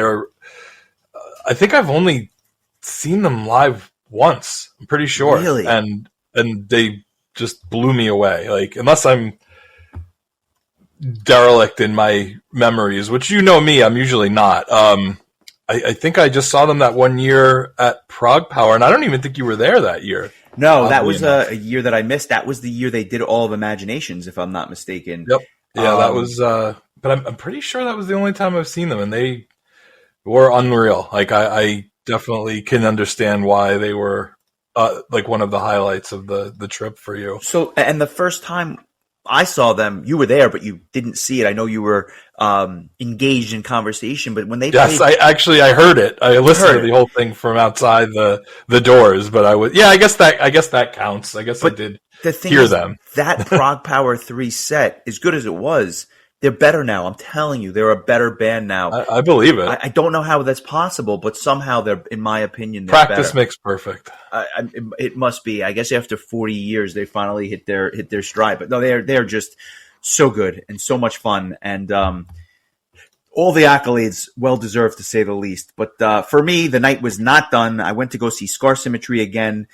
[SPEAKER 2] I think I've only seen them live once. I'm pretty sure,
[SPEAKER 1] Really?
[SPEAKER 2] and they just blew me away. Like, unless I'm derelict in my memories, which you know me, I'm usually not. I think I just saw them that one year at Prague Power, and I don't even think you were there that year.
[SPEAKER 1] No, that was a year that I missed. That was the year they did All of Imaginations, if I'm not mistaken.
[SPEAKER 2] Yep. Yeah, that was. But I'm pretty sure that was the only time I've seen them, and they were unreal. Like, I definitely can understand why they were like one of the highlights of the trip for you.
[SPEAKER 1] So, and the first time I saw them, you were there, but you didn't see it. I know you were engaged in conversation, but when they
[SPEAKER 2] yes, I heard it. I listened to the whole thing from outside the doors, but I guess that counts. I guess I did hear them.
[SPEAKER 1] That Prague Power 3 set, as good as it was, they're better now. I'm telling you, they're a better band now.
[SPEAKER 2] I believe it.
[SPEAKER 1] I don't know how that's possible, but somehow they're, in my opinion,
[SPEAKER 2] practice
[SPEAKER 1] better.
[SPEAKER 2] makes perfect.
[SPEAKER 1] It must be. I guess after 40 years, they finally hit their stride. But no, they're just so good and so much fun, and all the accolades well deserved, to say the least. But for me, the night was not done. I went to go see Scar Symmetry again.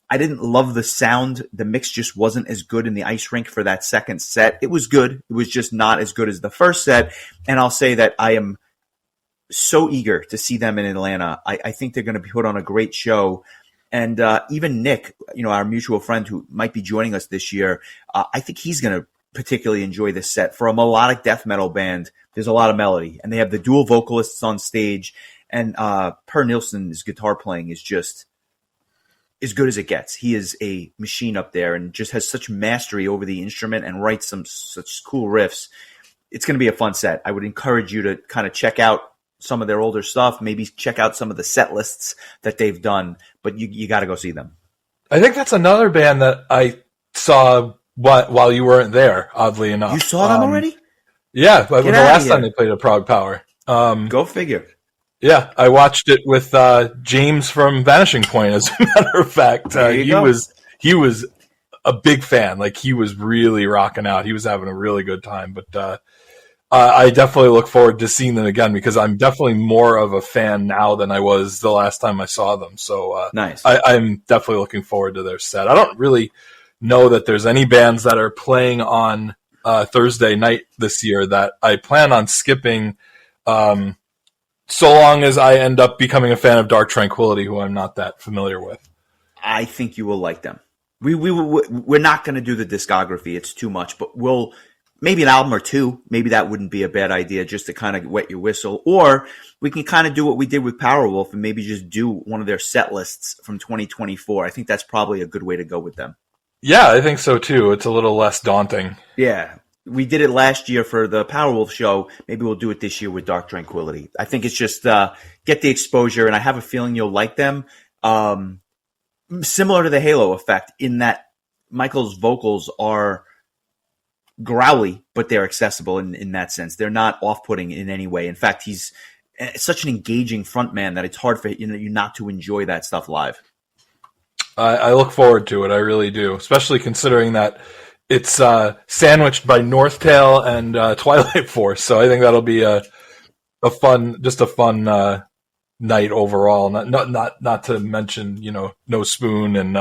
[SPEAKER 1] I didn't love the sound. The mix just wasn't as good in the ice rink for that second set. It was good. It was just not as good as the first set. And I'll say that I am so eager to see them in Atlanta. I think they're going to put on a great show. And even Nick, our mutual friend who might be joining us this year, I think he's going to particularly enjoy this set. For a melodic death metal band, there's a lot of melody. And they have the dual vocalists on stage. And Per Nilsson's guitar playing is just as good as it gets. He is a machine up there and just has such mastery over the instrument and writes some such cool riffs. It's going to be a fun set. I would encourage you to kind of check out some of their older stuff, maybe check out some of the set lists that they've done, but you got to go see them.
[SPEAKER 2] I think that's another band that I saw while you weren't there, oddly enough.
[SPEAKER 1] You saw them already?
[SPEAKER 2] Yeah, the last time they played at Prague Power.
[SPEAKER 1] Go figure.
[SPEAKER 2] Yeah, I watched it with James from Vanishing Point, as a matter of fact. He was a big fan. Like, he was really rocking out. He was having a really good time. But I definitely look forward to seeing them again, because I'm definitely more of a fan now than I was the last time I saw them. So
[SPEAKER 1] nice.
[SPEAKER 2] I'm definitely looking forward to their set. I don't really know that there's any bands that are playing on Thursday night this year that I plan on skipping, so long as I end up becoming a fan of Dark Tranquillity, who I'm not that familiar with.
[SPEAKER 1] I think you will like them. We're not going to do the discography. It's too much, but we'll maybe an album or two. Maybe that wouldn't be a bad idea, just to kind of wet your whistle. Or we can kind of do what we did with Powerwolf and maybe just do one of their set lists from 2024. I think that's probably a good way to go with them.
[SPEAKER 2] Yeah, I think so too. It's a little less daunting.
[SPEAKER 1] Yeah. We did it last year for the Powerwolf show. Maybe we'll do it this year with Dark Tranquillity. I think it's just get the exposure, and I have a feeling you'll like them. Similar to the Halo effect, in that Michael's vocals are growly, but they're accessible in that sense. They're not off-putting in any way. In fact, he's such an engaging frontman that it's hard for you not to enjoy that stuff live.
[SPEAKER 2] I look forward to it. I really do, especially considering that it's sandwiched by Northtail and Twilight Force, so I think that'll be a fun night overall. Not to mention, No Spoon and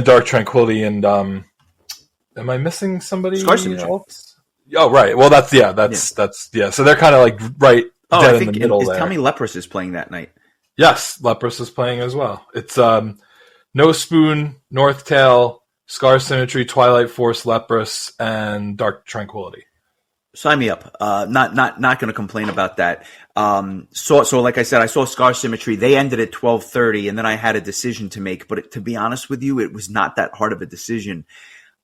[SPEAKER 2] Dark Tranquillity and am I missing somebody else? Oh, right. Well, that's. So they're kind of like right dead in the middle there.
[SPEAKER 1] Tell me, Leprous is playing that night.
[SPEAKER 2] Yes, Leprous is playing as well. It's No Spoon, Northtail, Scar Symmetry, Twilight Force, Leprous, and Dark Tranquillity.
[SPEAKER 1] Sign me up. Not going to complain about that. So like I said, I saw Scar Symmetry. They ended at 12:30, and then I had a decision to make. But to be honest with you, it was not that hard of a decision.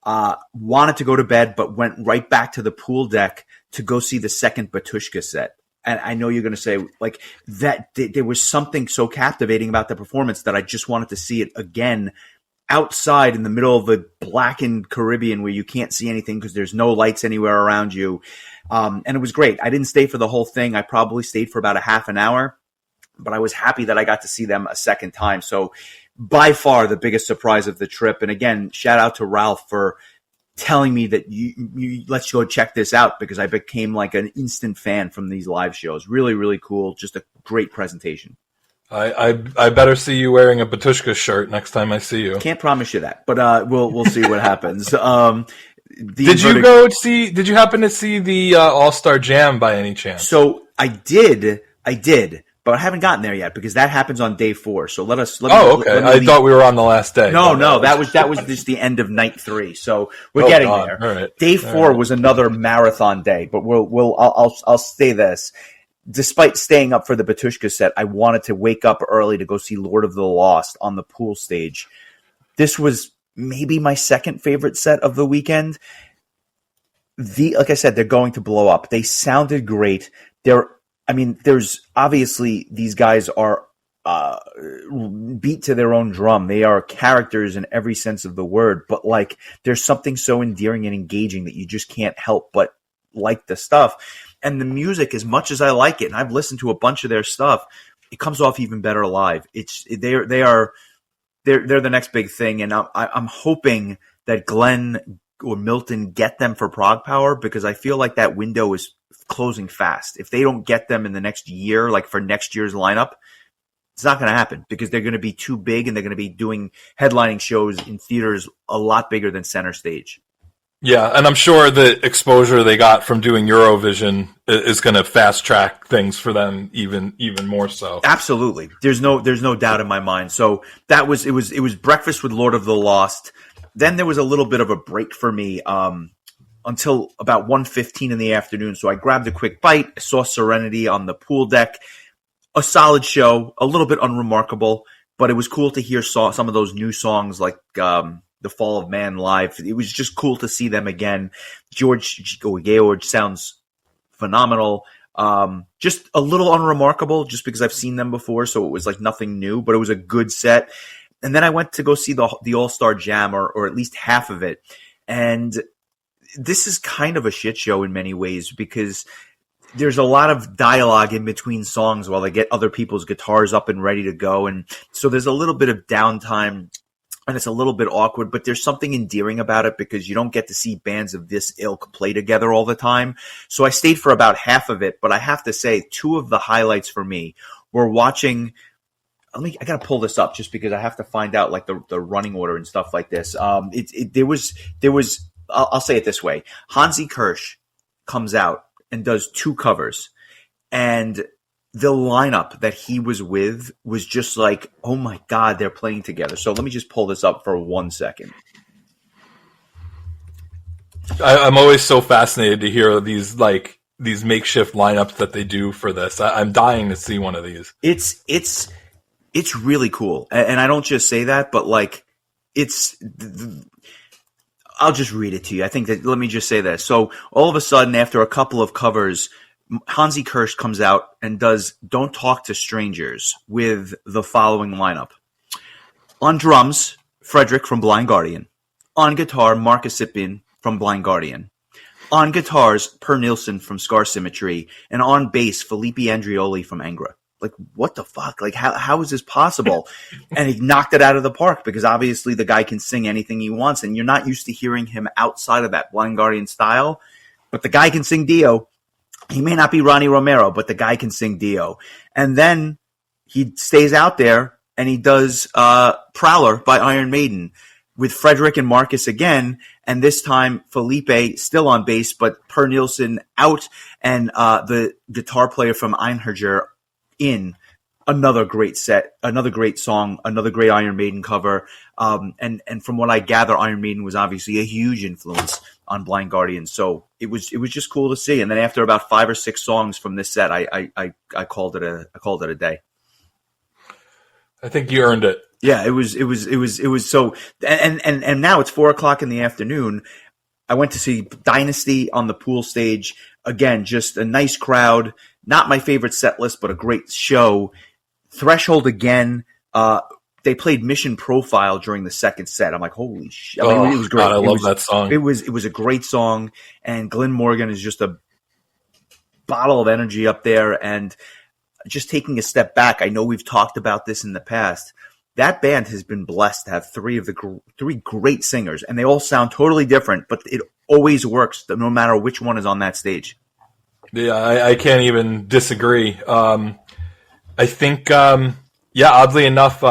[SPEAKER 1] Wanted to go to bed, but went right back to the pool deck to go see the second Batushka set. And I know you're going to say like that there was something so captivating about the performance that I just wanted to see it again outside in the middle of the blackened Caribbean where you can't see anything because there's no lights anywhere around you. And it was great. I didn't stay for the whole thing. I probably stayed for about a half an hour, but I was happy that I got to see them a second time. So by far the biggest surprise of the trip. And again, shout out to Ralph for telling me that you let's go check this out, because I became like an instant fan from these live shows. Really, really cool. Just a great presentation.
[SPEAKER 2] I better see you wearing a Batushka shirt next time I see you.
[SPEAKER 1] Can't promise you that, but we'll see what happens.
[SPEAKER 2] Did you happen to see the All-Star Jam by any chance?
[SPEAKER 1] So I did, but I haven't gotten there yet because that happens on day 4. So let me.
[SPEAKER 2] Okay. I thought we were on the last day.
[SPEAKER 1] No, that was just the end of night 3. So we're getting there.
[SPEAKER 2] All right.
[SPEAKER 1] Day 4 was another marathon day, but I'll say this. Despite staying up for the Batushka set, I wanted to wake up early to go see Lord of the Lost on the pool stage. This was maybe my second favorite set of the weekend. Like I said, they're going to blow up. They sounded great. There's obviously these guys are beat to their own drum. They are characters in every sense of the word, but like there's something so endearing and engaging that you just can't help but like the stuff. And the music, as much as I like it, and I've listened to a bunch of their stuff, it comes off even better live. They're the next big thing, and I'm hoping that Glenn or Milton get them for Prog Power because I feel like that window is closing fast. If they don't get them in the next year, like for next year's lineup, it's not going to happen because they're going to be too big and they're going to be doing headlining shows in theaters a lot bigger than Center Stage.
[SPEAKER 2] Yeah, and I'm sure the exposure they got from doing Eurovision is going to fast track things for them even more so.
[SPEAKER 1] Absolutely, there's no doubt in my mind. So it was breakfast with Lord of the Lost. Then there was a little bit of a break for me until about 1:15 in the afternoon. So I grabbed a quick bite. I saw Serenity on the pool deck. A solid show, a little bit unremarkable, but it was cool to hear some of those new songs like The Fall of Man live. It was just cool to see them again. George sounds phenomenal. Just a little unremarkable just because I've seen them before, so it was like nothing new, but it was a good set. And then I went to go see the All-Star Jam, or at least half of it. And this is kind of a shit show in many ways because there's a lot of dialogue in between songs while they get other people's guitars up and ready to go. And so there's a little bit of downtime and it's a little bit awkward, but there's something endearing about it because you don't get to see bands of this ilk play together all the time. So I stayed for about half of it, but I have to say 2 of the highlights for me were watching. I got to pull this up just because I have to find out like the running order and stuff like this. There was, I'll say it this way. Hansi Kirsch comes out and does 2 covers, and the lineup that he was with was just like, oh my God, they're playing together. So let me just pull this up for 1 second.
[SPEAKER 2] I'm always so fascinated to hear these makeshift lineups that they do for this. I'm dying to see one of these.
[SPEAKER 1] It's really cool. And I don't just say that, but like I'll just read it to you. Let me just say this. So all of a sudden, after a couple of covers, Hansi Kirsch comes out and does Don't Talk to Strangers with the following lineup. On drums, Frederick from Blind Guardian. On guitar, Marcus Sippin from Blind Guardian. On guitars, Per Nilsson from Scar Symmetry. And on bass, Felipe Andrioli from Angra. Like, what the fuck? Like, how is this possible? And he knocked it out of the park because obviously the guy can sing anything he wants, and you're not used to hearing him outside of that Blind Guardian style. But the guy can sing Dio. He may not be Ronnie Romero, but the guy can sing Dio. And then he stays out there and he does Prowler by Iron Maiden with Frederick and Marcus again. And this time Felipe still on bass, but Per Nilsson out and the guitar player from Einherjar in. Another great set, another great song, another great Iron Maiden cover. And from what I gather, Iron Maiden was obviously a huge influence on Blind Guardian. So it was just cool to see. And then after about 5 or 6 songs from this set, I called it a day.
[SPEAKER 2] I think you earned it.
[SPEAKER 1] Yeah, it was so, and now it's 4:00 in the afternoon. I went to see Dynasty on the pool stage. Again, just a nice crowd. Not my favorite set list, but a great show. Threshold again. They played Mission Profile during the second set. I'm like, holy shit! I mean, it was great.
[SPEAKER 2] God, I love that song.
[SPEAKER 1] It was a great song, and Glenn Morgan is just a bottle of energy up there. And just taking a step back, I know we've talked about this in the past. That band has been blessed to have three great singers, and they all sound totally different, but it always works no matter which one is on that stage.
[SPEAKER 2] Yeah, I can't even disagree. I think Yeah, oddly enough,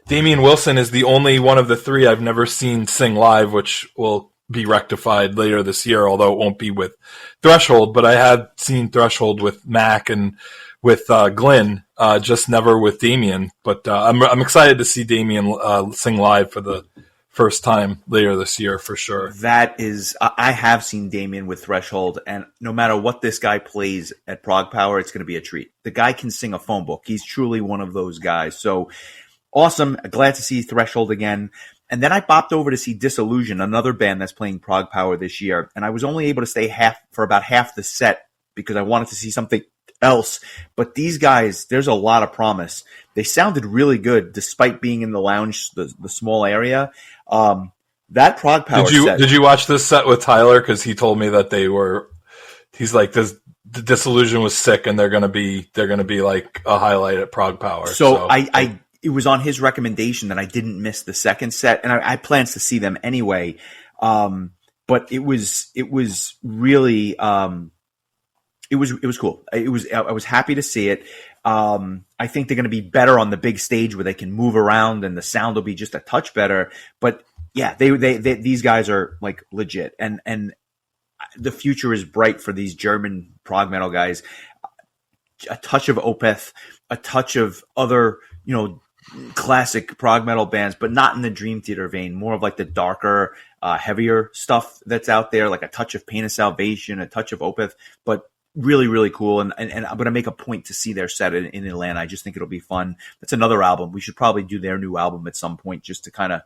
[SPEAKER 2] Damian Wilson is the only one of the three I've never seen sing live, which will be rectified later this year, although it won't be with Threshold. But I have seen Threshold with Mac and with Glenn, just never with Damian. But I'm excited to see Damian sing live for the first time later this year for sure.
[SPEAKER 1] That is, I have seen Damian with Threshold, and no matter what this guy plays at Prog Power, it's going to be a treat. The guy can sing a phone book. He's truly one of those guys. So awesome. Glad to see Threshold again. And then I bopped over to see Disillusion, another band that's playing Prog Power this year. And I was only able to stay for about half the set because I wanted to see something else. But these guys, there's a lot of promise. They sounded really good despite being in the lounge, the small area. That Prog Power set.
[SPEAKER 2] Did you watch this set with Tyler? Because he told me that he's like, the Disillusion was sick and they're gonna be like a highlight at Prog Power.
[SPEAKER 1] So it was on his recommendation that I didn't miss the second set, and I plans to see them anyway. But it was really it was cool. I was happy to see it. I think they're going to be better on the big stage where they can move around and the sound will be just a touch better. But yeah, these guys are like legit, and the future is bright for these German prog metal guys. A touch of Opeth, a touch of other, classic prog metal bands, but not in the Dream Theater vein, more of like the darker, heavier stuff that's out there, like a touch of Pain of Salvation, a touch of Opeth, but really, really cool. And I'm going to make a point to see their set in Atlanta. I just think it'll be fun. That's another album. We should probably do their new album at some point just to kind of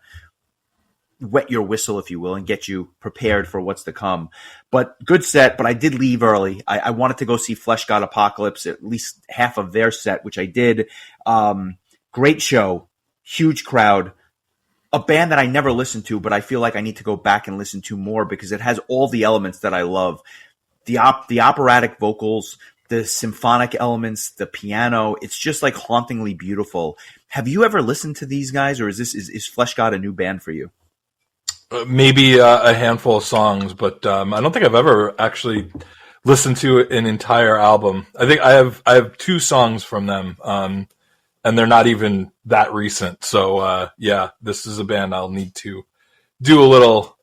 [SPEAKER 1] wet your whistle, if you will, and get you prepared for what's to come. But good set, but I did leave early. I wanted to go see Flesh God Apocalypse, at least half of their set, which I did. Great show, huge crowd, a band that I never listened to, but I feel like I need to go back and listen to more because it has all the elements that I love. The operatic vocals, the symphonic elements, the piano, it's just like hauntingly beautiful. Have you ever listened to these guys, or is Flesh God a new band for you?
[SPEAKER 2] Maybe a handful of songs, but I don't think I've ever actually listened to an entire album. I think I have 2 songs from them, and they're not even that recent. So yeah, this is a band I'll need to do a little,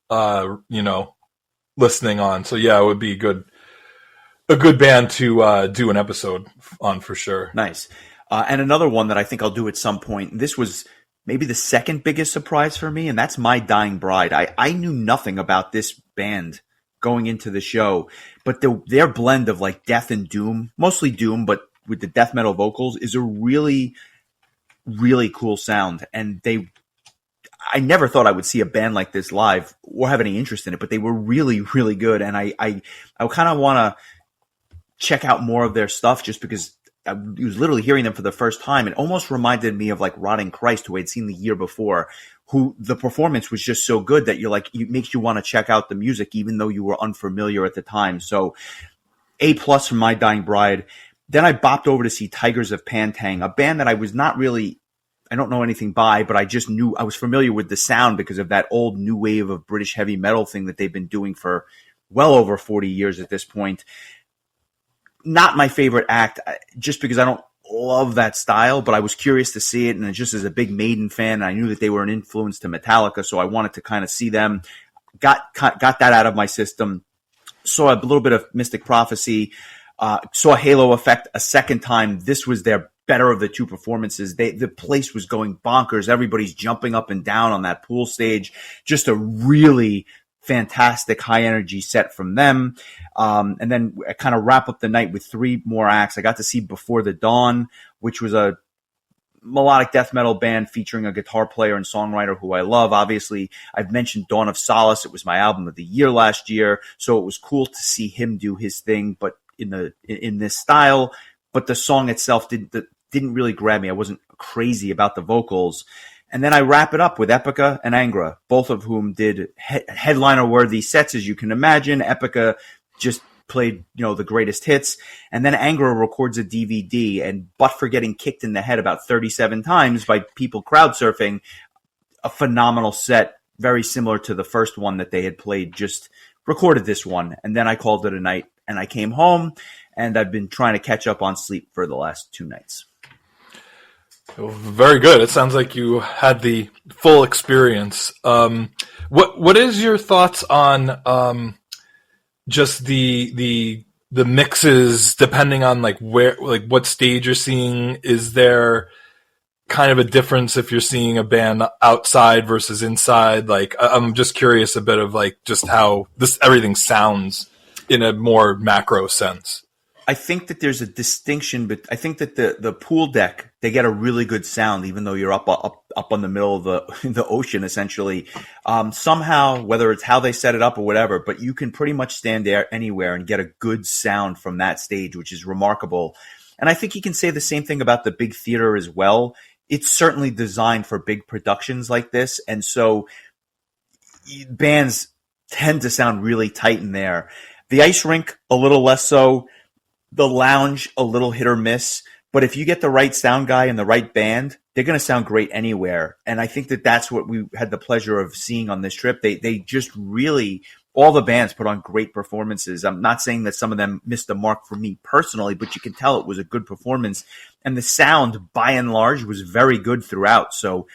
[SPEAKER 2] listening on. So yeah, it would be a good band to do an episode on for sure.
[SPEAKER 1] Nice. And another one that I think I'll do at some point. This was maybe the second biggest surprise for me, and that's My Dying Bride. I knew nothing about this band going into the show, but their blend of like death and doom, mostly doom, but with the death metal vocals, is a really, really cool sound. And I never thought I would see a band like this live or have any interest in it, but they were really, really good. And I kind of want to check out more of their stuff just because I was literally hearing them for the first time. It almost reminded me of like Rotting Christ, who I'd seen the year before, who the performance was just so good that it makes you want to check out the music, even though you were unfamiliar at the time. So A+ from My Dying Bride. Then I bopped over to see Tigers of Pantang, a band that I was not really, I don't know anything by, but I just knew I was familiar with the sound because of that old new wave of British heavy metal thing that they've been doing for well over 40 years at this point. Not my favorite act, just because I don't love that style, but I was curious to see it, and just as a big Maiden fan, I knew that they were an influence to Metallica, so I wanted to kind of see them. Got that out of my system. Saw a little bit of Mystic Prophecy. Saw Halo Effect a second time. This was their better of the 2 performances. The place was going bonkers. Everybody's jumping up and down on that pool stage. Just a really fantastic high energy set from them. And then I kind of wrap up the night with 3 more acts. I got to see Before the Dawn, which was a melodic death metal band featuring a guitar player and songwriter who I love. Obviously, I've mentioned Dawn of Solace. It was my album of the year last year. So it was cool to see him do his thing, but in this style. But the song itself didn't really grab me. I wasn't crazy about the vocals. And then I wrap it up with Epica and Angra, both of whom did headliner-worthy sets, as you can imagine. Epica just played, the greatest hits. And then Angra records a DVD, and but for getting kicked in the head about 37 times by people crowd surfing, a phenomenal set, very similar to the first one that they had played, just recorded this one. And then I called it a night, and I came home, and I've been trying to catch up on sleep for the last 2 nights.
[SPEAKER 2] Very good. It sounds like you had the full experience. What is your thoughts on just the mixes depending on like where, like what stage you're seeing? Is there kind of a difference if you're seeing a band outside versus inside? Like I'm just curious a bit of like just how this everything sounds in a more macro sense.
[SPEAKER 1] I think that there's a distinction, but I think that the pool deck, they get a really good sound, even though you're up on the middle of the ocean, essentially. Somehow, whether it's how they set it up or whatever, but you can pretty much stand there anywhere and get a good sound from that stage, which is remarkable. And I think you can say the same thing about the big theater as well. It's certainly designed for big productions like this. And so bands tend to sound really tight in there. The ice rink, a little less so. The lounge, a little hit or miss. But if you get the right sound guy and the right band, they're going to sound great anywhere. And I think that that's what we had the pleasure of seeing on this trip. They just really, all the bands put on great performances. I'm not saying that some of them missed the mark for me personally, but you can tell it was a good performance. And the sound, by and large, was very good throughout. So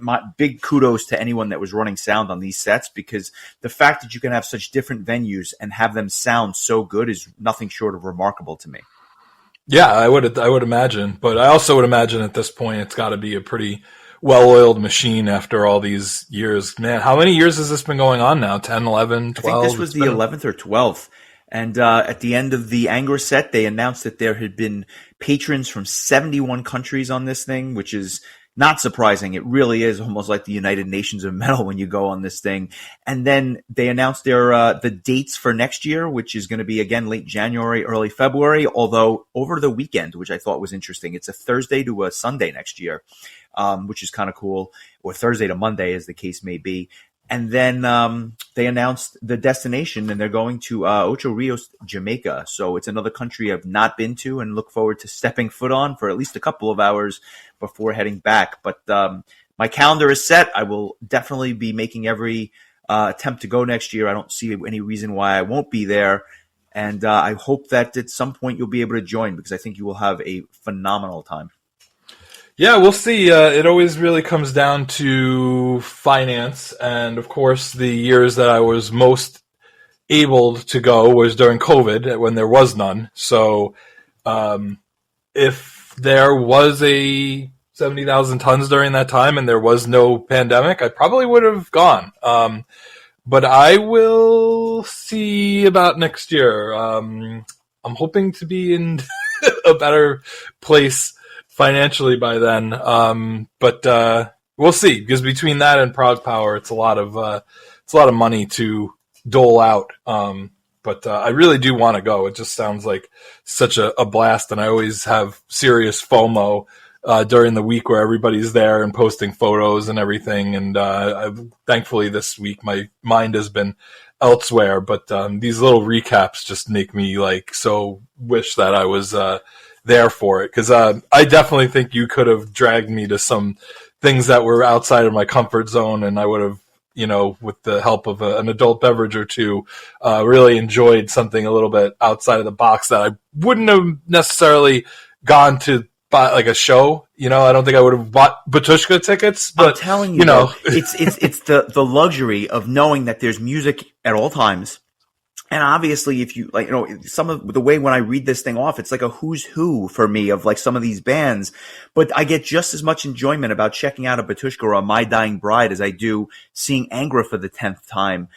[SPEAKER 1] my big kudos to anyone that was running sound on these sets, because the fact that you can have such different venues and have them sound so good is nothing short of remarkable to me.
[SPEAKER 2] Yeah, I would imagine, but I also would imagine at this point it's got to be a pretty well-oiled machine after all these years. Man, how many years has this been going on now? 10, 11, 12?
[SPEAKER 1] I think this was the 11th or 12th. And at the end of the Angra set, they announced that there had been patrons from 71 countries on this thing, which is not surprising. It really is almost like the United Nations of metal when you go on this thing. And then they announced their the dates for next year, which is going to be, again, late January, early February, although over the weekend, which I thought was interesting. It's a Thursday to a Sunday next year, which is kind of cool, or Thursday to Monday, as the case may be. And then they announced the destination, and they're going to Ocho Rios, Jamaica. So it's another country I've not been to and look forward to stepping foot on for at least a couple of hours before heading back. But my calendar is set. I will definitely be making every attempt to go next year. I don't see any reason why I won't be there. And I hope that at some point you'll be able to join, because I think you will have a phenomenal time.
[SPEAKER 2] Yeah, we'll see. It always really comes down to finance. And of course, the years that I was most able to go was during COVID, when there was none. So if there was a 70,000 tons during that time and there was no pandemic, I probably would have gone. But I will see about next year. I'm hoping to be in a better place financially by then, but we'll see, because between that and Prague Power, it's a lot of money to dole out. But I really do want to go. It just sounds like such a blast, and I always have serious FOMO during the week where everybody's there and posting photos and everything. And thankfully this week my mind has been elsewhere. But these little recaps just make me like so wish that I was there for it, because I definitely think you could have dragged me to some things that were outside of my comfort zone, and I would have, with the help of an adult beverage or two, really enjoyed something a little bit outside of the box that I wouldn't have necessarily gone to buy, like a show. I don't think I would have bought Batushka tickets, but
[SPEAKER 1] I'm telling you, it's the luxury of knowing that there's music at all times. And obviously, if you some of the way when I read this thing off, it's like a who's who for me of like some of these bands. But I get just as much enjoyment about checking out a Batushka or a My Dying Bride as I do seeing Angra for the 10th time.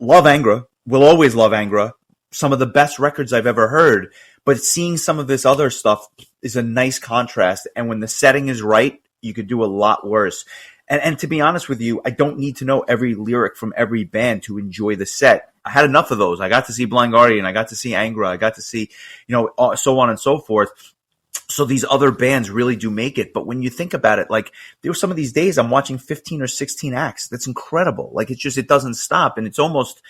[SPEAKER 1] Love Angra. Will always love Angra. Some of the best records I've ever heard. But seeing some of this other stuff is a nice contrast. And when the setting is right, you could do a lot worse. And to be honest with you, I don't need to know every lyric from every band to enjoy the set. I had enough of those. I got to see Blind Guardian. I got to see Angra. I got to see, so on and so forth. So these other bands really do make it. But when you think about it, like there were some of these days I'm watching 15 or 16 acts. That's incredible. Like it doesn't stop. And it's almost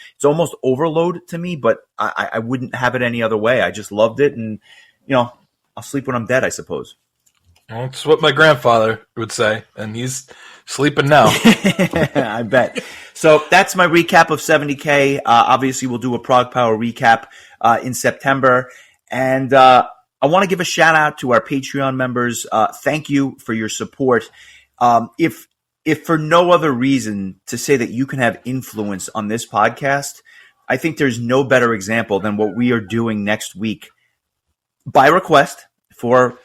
[SPEAKER 1] overload to me, but I wouldn't have it any other way. I just loved it. And, I'll sleep when I'm dead, I suppose.
[SPEAKER 2] Well, that's what my grandfather would say, and he's sleeping now.
[SPEAKER 1] I bet. So that's my recap of 70K. Obviously, we'll do a Prague Power recap in September. And I want to give a shout out to our Patreon members. Thank you for your support. If for no other reason to say that you can have influence on this podcast, I think there's no better example than what we are doing next week by request for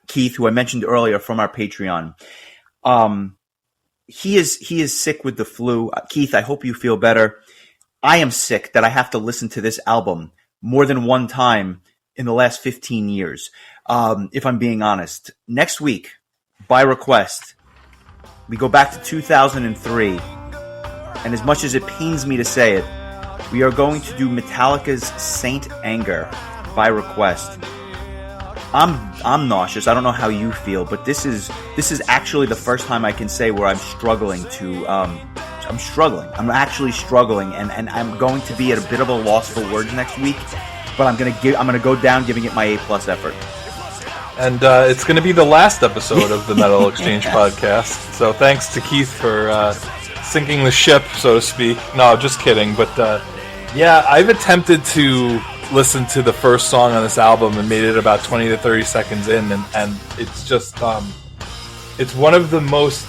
[SPEAKER 1] Keith, who I mentioned earlier from our Patreon. He is sick with the flu. Keith, I hope you feel better. I am sick that I have to listen to this album more than one time in the last 15 years. If I'm being honest, next week, by request, we go back to 2003. And as much as it pains me to say it, we are going to do Metallica's Saint Anger by request. I'm nauseous. I don't know how you feel, but this is actually the first time I can say where I'm struggling to. I'm struggling. I'm actually struggling, and I'm going to be at a bit of a loss for words next week. But I'm gonna go down giving it my A+ effort.
[SPEAKER 2] And it's going to be the last episode of the Metal Exchange podcast. So thanks to Keith for sinking the ship, so to speak. No, just kidding. But yeah, I've attempted to listen to the first song on this album and made it about 20 to 30 seconds in, and it's just it's one of the most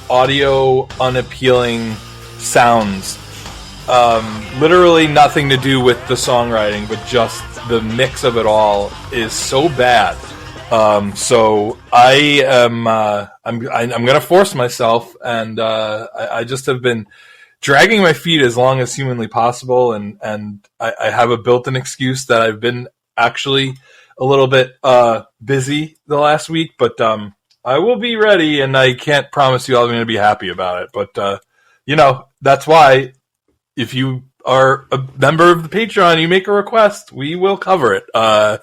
[SPEAKER 2] audio unappealing sounds. Literally nothing to do with the songwriting, but just the mix of it all is so bad. So I am I'm going to force myself, and I just have been dragging my feet as long as humanly possible, and I have a built-in excuse that I've been actually a little bit busy the last week, but I will be ready, and I can't promise you I'm going to be happy about it. But that's why if you are a member of the Patreon, you make a request, we will cover it.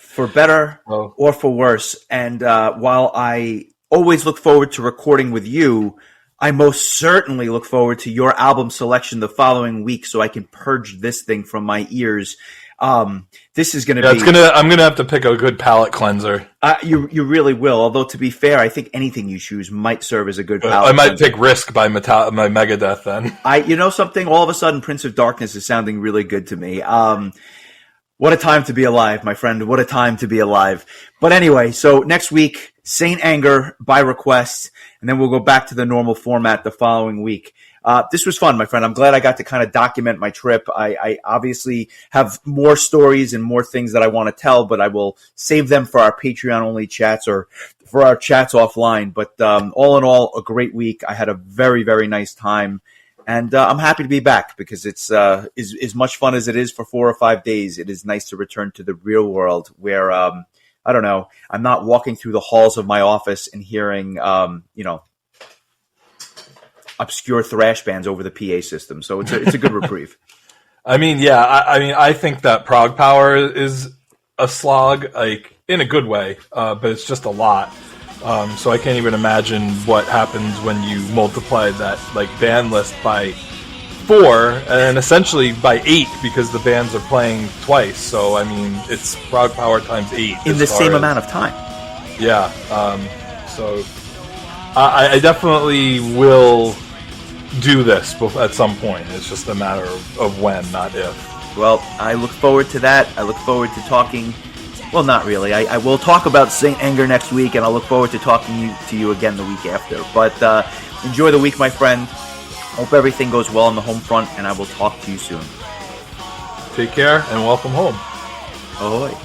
[SPEAKER 1] For better or for worse. And while I always look forward to recording with you, I most certainly look forward to your album selection the following week so I can purge this thing from my ears. This is going to be...
[SPEAKER 2] I'm going to have to pick a good palate cleanser.
[SPEAKER 1] You really will. Although, to be fair, I think anything you choose might serve as a good palate
[SPEAKER 2] I might pick Risk by Megadeth then.
[SPEAKER 1] You know something? All of a sudden, Prince of Darkness is sounding really good to me. What a time to be alive, my friend. What a time to be alive. But anyway, so next week, Saint Anger by request, and then we'll go back to the normal format the following week. This was fun, my friend. I'm glad I got to kind of document my trip. I obviously have more stories and more things that I want to tell, but I will save them for our Patreon-only chats or for our chats offline. But all in all, a great week. I had a very, very nice time. And I'm happy to be back because it's as much fun as it is for 4 or 5 days. It is nice to return to the real world where, I don't know, I'm not walking through the halls of my office and hearing, obscure thrash bands over the PA system. So it's a good reprieve.
[SPEAKER 2] I mean, yeah, I think that Prog Power is a slog, like in a good way, but it's just a lot. So I can't even imagine what happens when you multiply that band list by 4 and essentially by 8 because the bands are playing twice. So I mean, it's Prog Power times 8
[SPEAKER 1] in the same amount of time.
[SPEAKER 2] Yeah. So I definitely will do this at some point. It's just a matter of when, not if.
[SPEAKER 1] Well, I look forward to that. I look forward to talking. Well, not really. I will talk about Saint Anger next week, and I look forward to talking to you again the week after. But enjoy the week, my friend. Hope everything goes well on the home front, and I will talk to you soon.
[SPEAKER 2] Take care, and welcome home.
[SPEAKER 1] Ahoy.